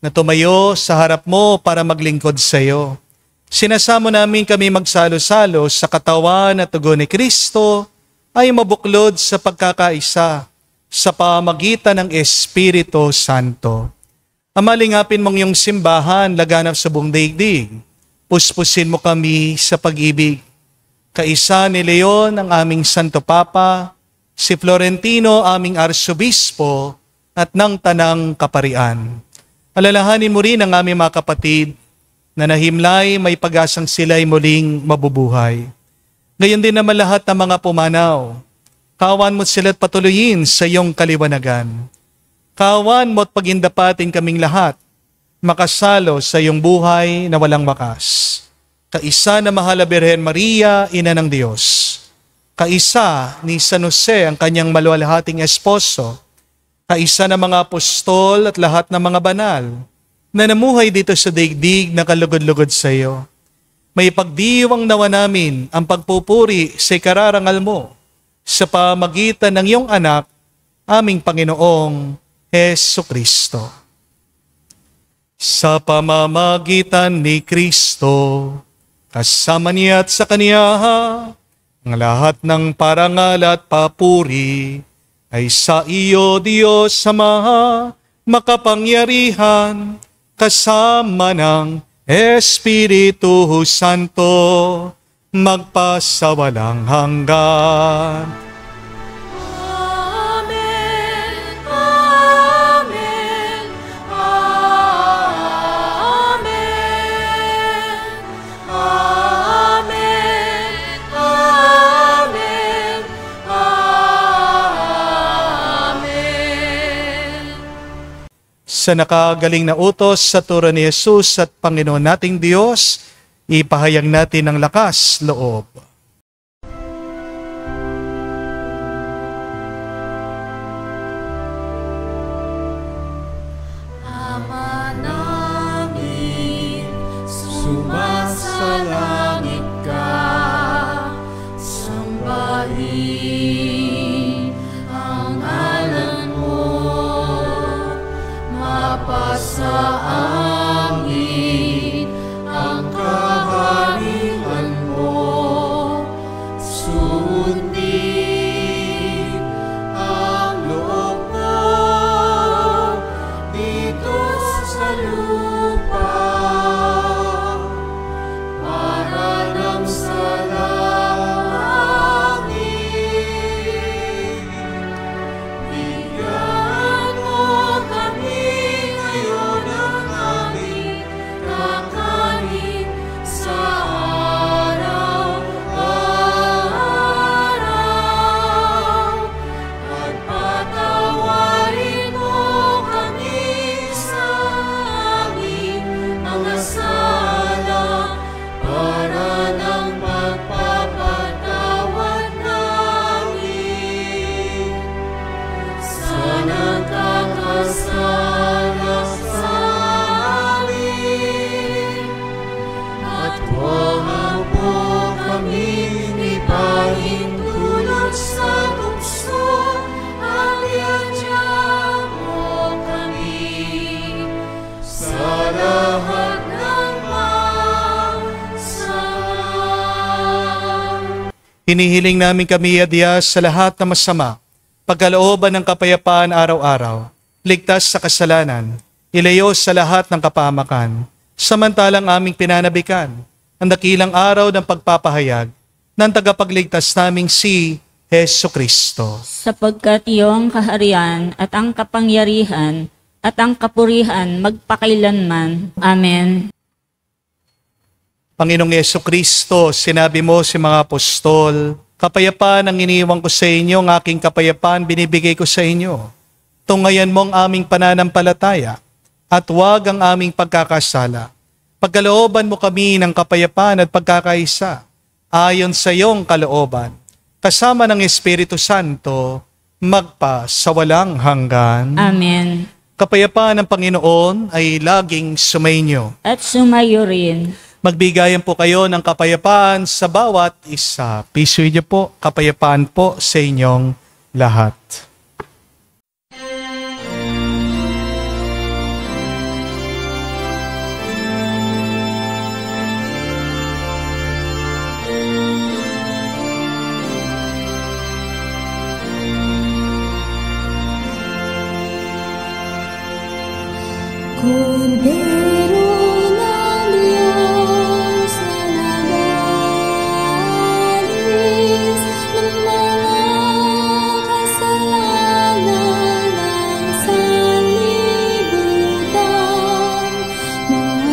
na tumayo sa harap mo para maglingkod sa iyo. Sinasamo namin kami magsalo-salo sa katawan at dugo ni Kristo ay mabuklod sa pagkakaisa sa pamagitan ng Espiritu Santo. Amalingapin mong iyong simbahan laganap sa buong daigdig. Puspusin mo kami sa pag-ibig. Kaisa ni Leon ang aming Santo Papa, si Florentino aming Arsobispo at ng Tanang Kaparian. Alalahanin mo rin ang aming mga kapatid na nahimlay may pag-asang sila'y muling mabubuhay. Gayon din naman lahat ng mga pumanaw. Kawan mo't sila't patuloyin sa iyong kaliwanagan. Kawan mo't pagindapatin kaming lahat, makasalo sa iyong buhay na walang wakas. Kaisa na mahal na Birhen Maria, Ina ng Diyos. Kaisa ni San Jose, ang kanyang maluwalhating esposo. Kaisa na mga apostol at lahat ng mga banal na namuhay dito sa daigdig na kalugod-lugod sa iyo. May pagdiwang nawa namin ang pagpupuri sa ikararangal mo sa pamagitan ng iyong anak, aming Panginoong Heso Kristo. Sa pamamagitan ni Kristo, kasama niya at sa Kaniya, ang lahat ng parangal at papuri ay sa iyo, Diyos Ama, makapangyarihan, kasama ng Espiritu Santo, magpasawalang hanggan. Amen, Amen, Amen, Amen, Amen, Amen. Sa nakagaling na utos sa turo ni Jesus at Panginoon nating Diyos, ipahayag natin ang lakas loob. Ama namin, sumasalangit ka, sambahin ang ngalan mo, mapasa amin ang kaharian mo, Hinihiling namin kami, Diyos, sa lahat na masama, pagkalooban ng kapayapaan araw-araw, ligtas sa kasalanan, ilayo sa lahat ng kapahamakan, samantalang aming pinanabikan ang dakilang araw ng pagpapahayag ng tagapagligtas naming si Hesu Kristo. Sapagkat iyong kaharian at ang kapangyarihan at ang kapurihan magpakailanman. Amen. Panginoong Yesu Kristo, sinabi mo sa mga apostol, kapayapaan ang iniiwan ko sa inyo, ang aking kapayapaan binibigay ko sa inyo. Tungayan mo ang aming pananampalataya at huwag ang aming pagkakasala. Pagkalooban mo kami ng kapayapaan at pagkakaisa, ayon sa iyong kalooban, kasama ng Espiritu Santo, magpa sa walang hanggan. Amen. Kapayapaan ng Panginoon ay laging sumainyo. At sumayo rin. Magbigayan po kayo ng kapayapaan sa bawat isa. Pisuin niyo po, kapayapaan po sa inyong lahat. Kordero ng Diyos na nagalis ng mga kasalanan ng sanlibutan, malakas sa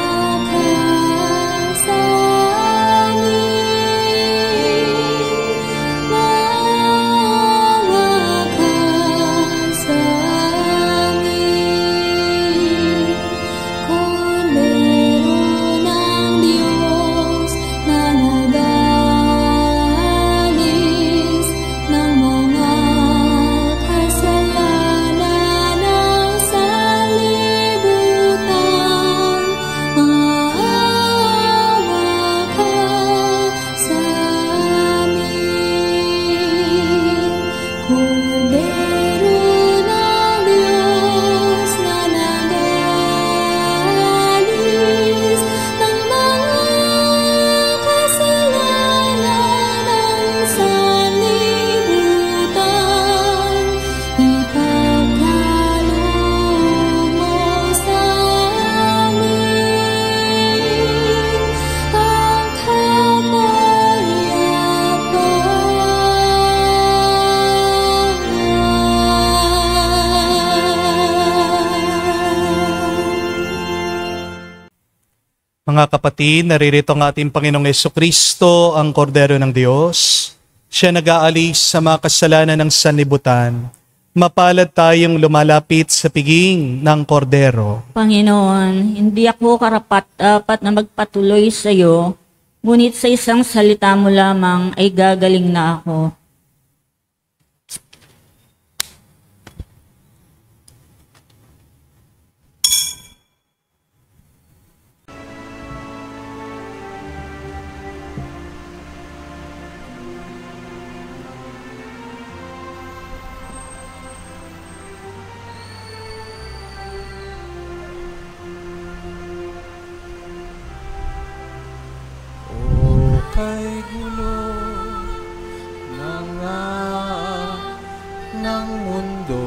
amin, malakas sa amin. Kordero ng Diyos na nagalis ng mga kasalanan ng sanlibutan, maawa ka sa amin. Kordero ng Diyos na nagalis ng mga kasalanan ng sanlibutan, ipagkaloob mo sa amin ang kapayapaan. Mga kapatid, naririto ang ating Panginoong Jesucristo, ang Kordero ng Diyos. Siya nag-aalis sa mga kasalanan ng sanlibutan. Mapalad tayong lumalapit sa piging ng Kordero. Panginoon, hindi ako karapat-dapat na magpatuloy sa iyo, ngunit sa isang salita mo lamang ay gagaling na ako. Kay gulo ng mundo,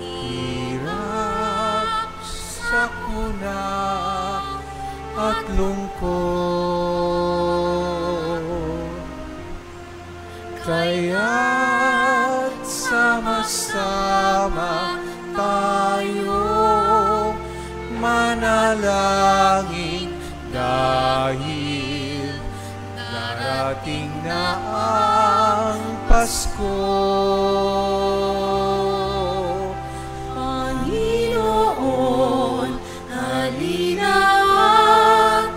hirap, sakuna at lungkot, kaya't sama-sama tayo manalangin dahil darating na ang Pasko. Panginoon, halina at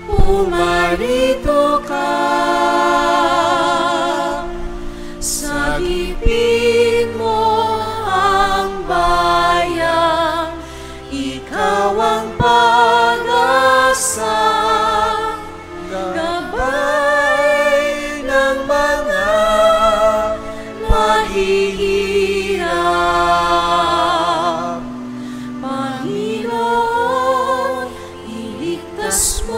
pumarito ka. Sagipin mo ang bayan, ikaw ang pag-asa, gabay ng mga mahihirap. Panginoon, iligtas mo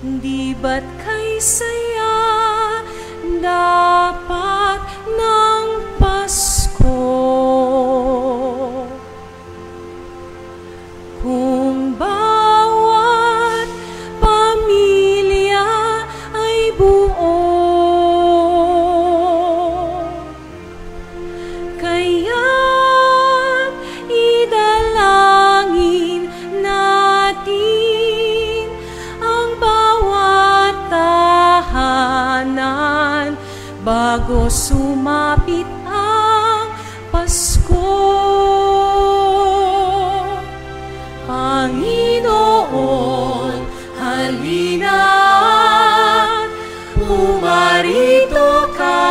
Di ba't kay saya dapat ng Pasko? Kung bawat pamilya ay buo, kaya't idalangin natin ang bawat tahanan bago sumapit ang Pasko. Panginoon, halina, pumarito ka.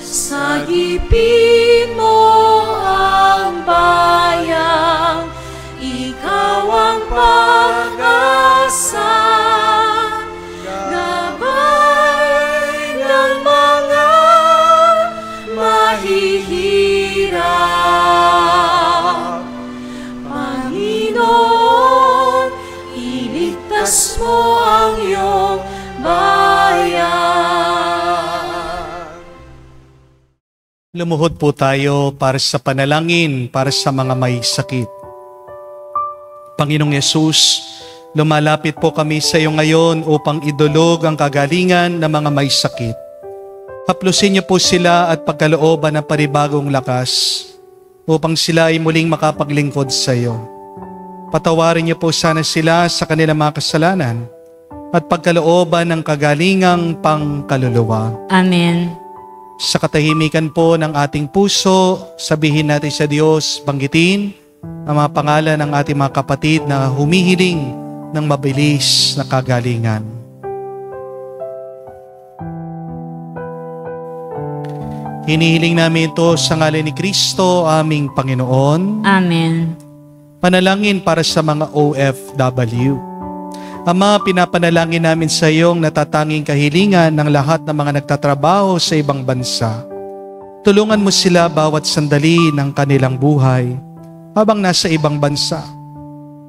Sagipin mo ang bayan, ikaw ang pag-asa. Gabay ng mga mahihirap. Panginoon, iligtas mo ang iyong bayan. Lumuhod po tayo para sa panalangin para sa mga may sakit. Panginoong Yesus, lumalapit po kami sa iyo ngayon upang idulog ang kagalingan ng mga may sakit. Haplusin niyo po sila at pagkalooban ng panibagong lakas upang sila ay muling makapaglingkod sa iyo. Patawarin niyo po sana sila sa kanilang mga kasalanan at pagkalooban ng kagalingang pangkaluluwa. Amen. Sa katahimikan po ng ating puso, sabihin natin sa Diyos, banggitin ang mga pangalan ng ating mga kapatid na humihiling ng mabilis na kagalingan. Hinihiling namin ito sa ngalan ni Kristo, aming Panginoon. Amen. Panalangin para sa mga OFW. Ama, pinapanalangin namin sa iyong natatanging kahilingan ng lahat ng mga nagtatrabaho sa ibang bansa. Tulungan mo sila bawat sandali ng kanilang buhay habang nasa ibang bansa.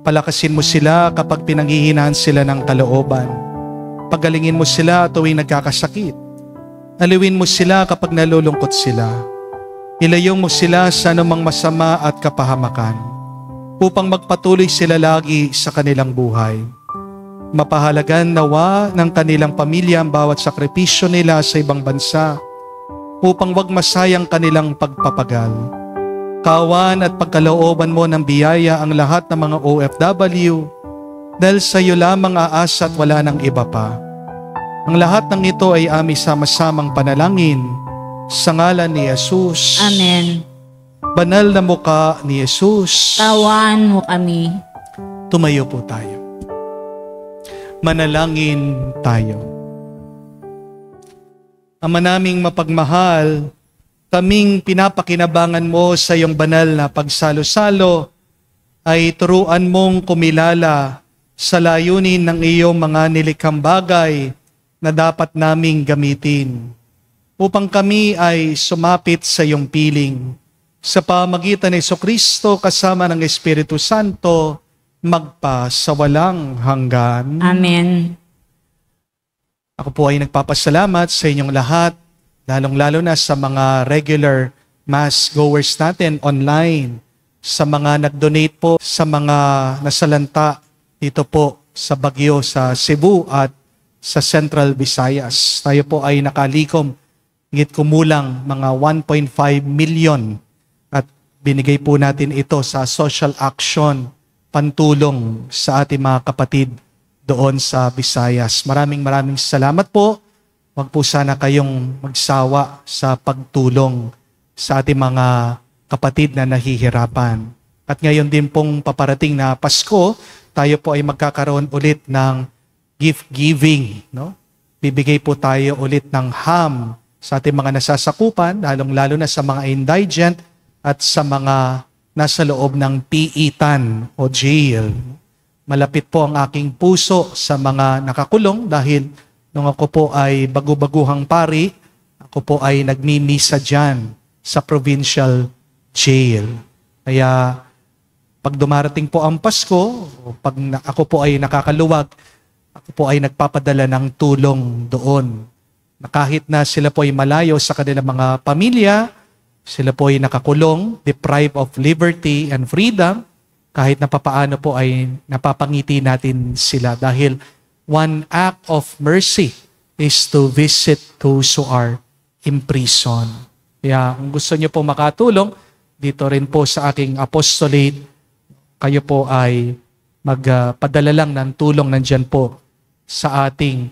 Palakasin mo sila kapag pinanghihinaan sila ng kalooban. Pagalingin mo sila tuwing nagkakasakit. Aliwin mo sila kapag nalulungkot sila. Ilayong mo sila sa anumang masama at kapahamakan upang magpatuloy sila lagi sa kanilang buhay. Mapahalagan nawa ng kanilang pamilya ang bawat sakripisyo nila sa ibang bansa upang wag masayang kanilang pagpapagal. Kawan at pagkalooban mo ng biyaya ang lahat ng mga OFW dahil sa iyo lamang aasa at wala ng iba pa. Ang lahat ng ito ay aming sama-samang panalangin sa ngalan ni Jesus. Amen. Banal na mukha ni Jesus. Tawan mo kami. Tumayo po tayo. Manalangin tayo. Ama naming mapagmahal, kaming pinapakinabangan mo sa iyong banal na pagsalo-salo ay turuan mong kumilala sa layunin ng iyong mga nilikhang bagay na dapat naming gamitin upang kami ay sumapit sa iyong piling. Sa pamagitan ni Jesucristo kasama ng Espiritu Santo, magpa sa walang hanggan. Amen. Ako po ay nagpapasalamat sa inyong lahat, lalong-lalo na sa mga regular mass goers natin online, sa mga nag-donate po sa mga nasalanta dito po sa Baguio sa Cebu at sa Central Visayas. Tayo po ay nakalikom, ngit kumulang mga 1.5 million at binigay po natin ito sa social action, pantulong sa ating mga kapatid doon sa Visayas. Maraming salamat po. Huwag po sana kayong magsawa sa pagtulong sa ating mga kapatid na nahihirapan. At ngayon din pong paparating na Pasko, tayo po ay magkakaroon ulit ng gift giving, no? Bibigay po tayo ulit ng ham sa ating mga nasasakupan, lalong-lalo na sa mga indigent at sa mga nasa loob ng piitan o jail. Malapit po ang aking puso sa mga nakakulong dahil nung ako po ay bagu-baguhang pari, ako po ay nagmimisa dyan sa provincial jail. Kaya pag dumarating po ang Pasko, o pag ako po ay nakakaluwag, ako po ay nagpapadala ng tulong doon. Na kahit na sila po ay malayo sa kanilang mga pamilya, sila po ay nakakulong, deprived of liberty and freedom, kahit na papaano po ay napapangiti natin sila dahil one act of mercy is to visit those who are in prison. Kaya kung gusto niyo po makatulong, dito rin po sa aking apostolate, kayo po ay magpadala lang ng tulong nandyan po sa ating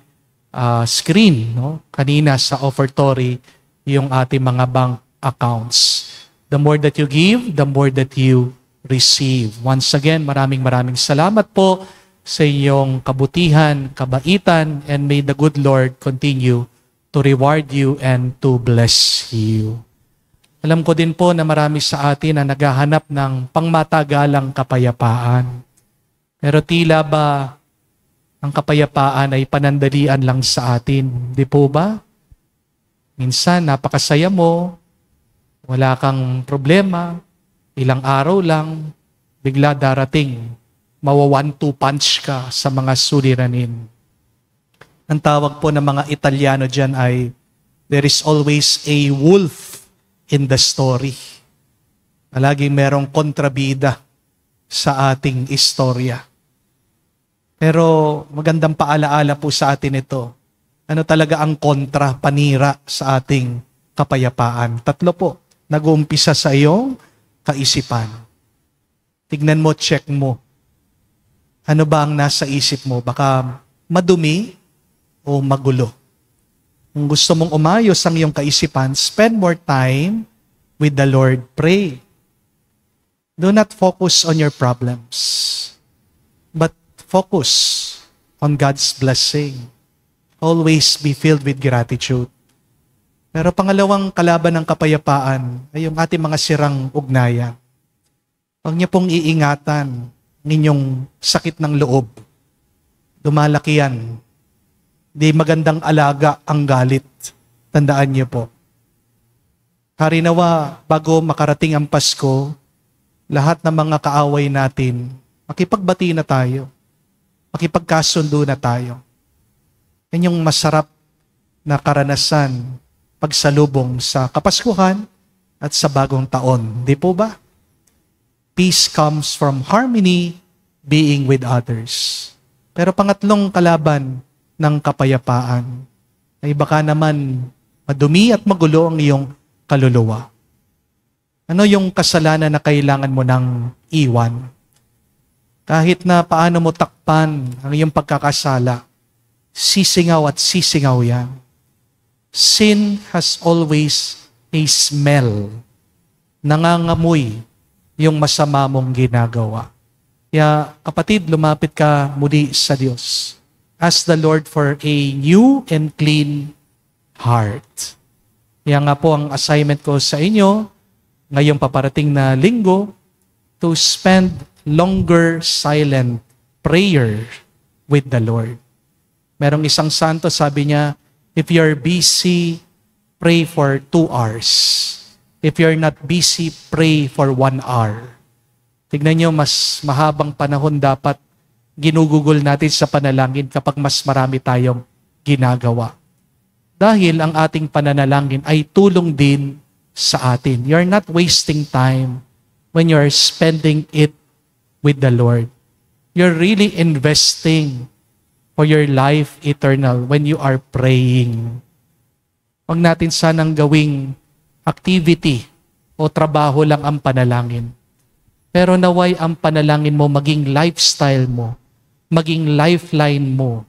screen. No? Kanina sa offertory, yung ating mga bank accounts. The more that you give, the more that you receive. Once again, maraming salamat po sa inyong kabutihan, kabaitan, and may the good Lord continue to reward you and to bless you. Alam ko din po na marami sa atin na naghahanap ng pangmatagalang kapayapaan. Pero tila ba ang kapayapaan ay panandalian lang sa atin? Di po ba? Minsan napakasaya mo, wala kang problema, ilang araw lang, bigla darating, mawa 1-2 punch ka sa mga suliranin. Ang tawag po ng mga Italiano dyan ay, there is always a wolf in the story. Laging merong kontrabida sa ating istorya. Pero magandang paalaala po sa atin ito. Ano talaga ang kontra, panira sa ating kapayapaan? 3 po. Nag-uumpisa sa iyong kaisipan. Tignan mo, check mo. Ano ba ang nasa isip mo? Baka madumi o magulo. Kung gusto mong umayos ang iyong kaisipan, spend more time with the Lord. Pray. Do not focus on your problems, but focus on God's blessing. Always be filled with gratitude. Pero pangalawang kalaban ng kapayapaan ay yung ating mga sirang ugnayan. Huwag niyo pong iingatan ang inyong sakit ng loob. Dumalaki yan. Di magandang alaga ang galit. Tandaan niyo po. Harinawa, bago makarating ang Pasko, lahat ng mga kaaway natin, makipagbati na tayo. Makipagkasundo na tayo. Yan yung masarap na karanasan pagsalubong sa Kapaskuhan at sa bagong taon. Di po ba? Peace comes from harmony, being with others. Pero pangatlong kalaban ng kapayapaan ay baka naman madumi at magulo ang iyong kaluluwa. Ano yung kasalanan na kailangan mo ng iwan? Kahit na paano mo takpan ang iyong pagkakasala, sisingaw at sisingaw yan. Sin has always a smell. Nangangamoy yung masama mong ginagawa. Kaya kapatid, lumapit ka muli sa Diyos. Ask the Lord for a new and clean heart. Kaya nga po ang assignment ko sa inyo, ngayong paparating na linggo, to spend longer silent prayer with the Lord. Merong isang santo, sabi niya, if you're busy, pray for 2 hours. If you're not busy, pray for 1 hour. Tignan niyo, mas mahabang panahon dapat ginugugol natin sa panalangin kapag mas marami tayong ginagawa. Dahil ang ating pananalangin ay tulong din sa atin. You're not wasting time when you're spending it with the Lord. You're really investing for your life eternal when you are praying. Huwag natin sanang gawing activity o trabaho lang ang panalangin. Pero naway ang panalangin mo maging lifestyle mo, maging lifeline mo.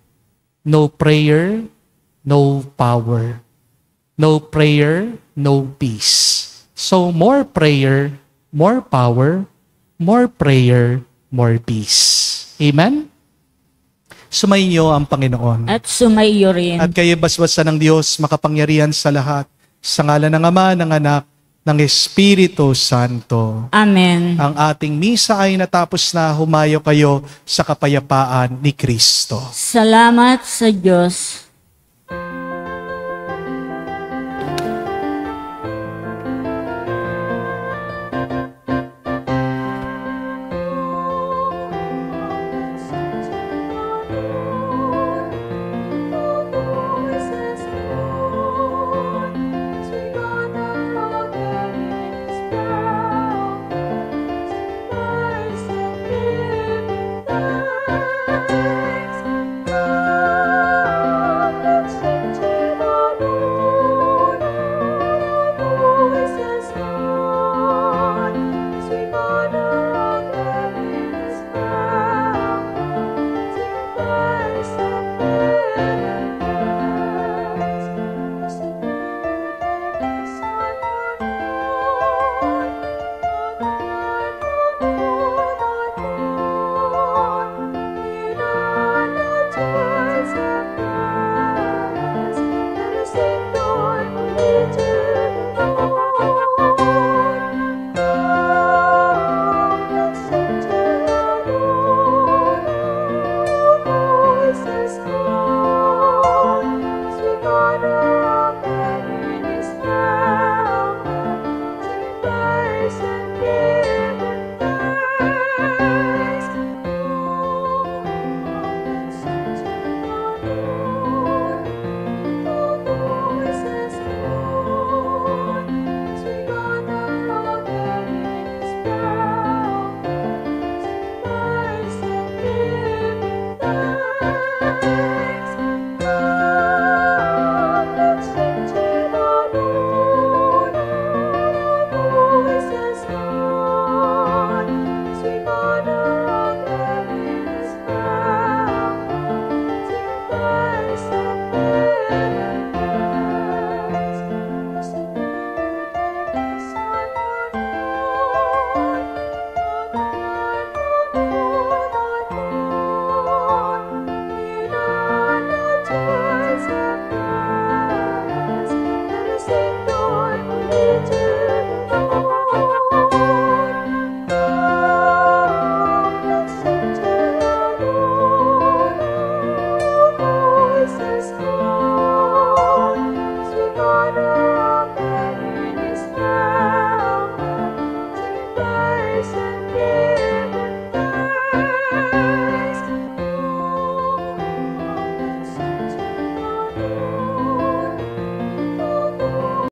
No prayer, no power. No prayer, no peace. So more prayer, more power, more prayer, more peace. Amen? Sumainyo ang Panginoon. At sumaiyo rin. At kayo basbasan ng Diyos, makapangyarihan sa lahat. Sa ngalan ng Ama, ng Anak, ng Espiritu Santo. Amen. Ang ating misa ay natapos na. Humayo kayo sa kapayapaan ni Kristo. Salamat sa Diyos.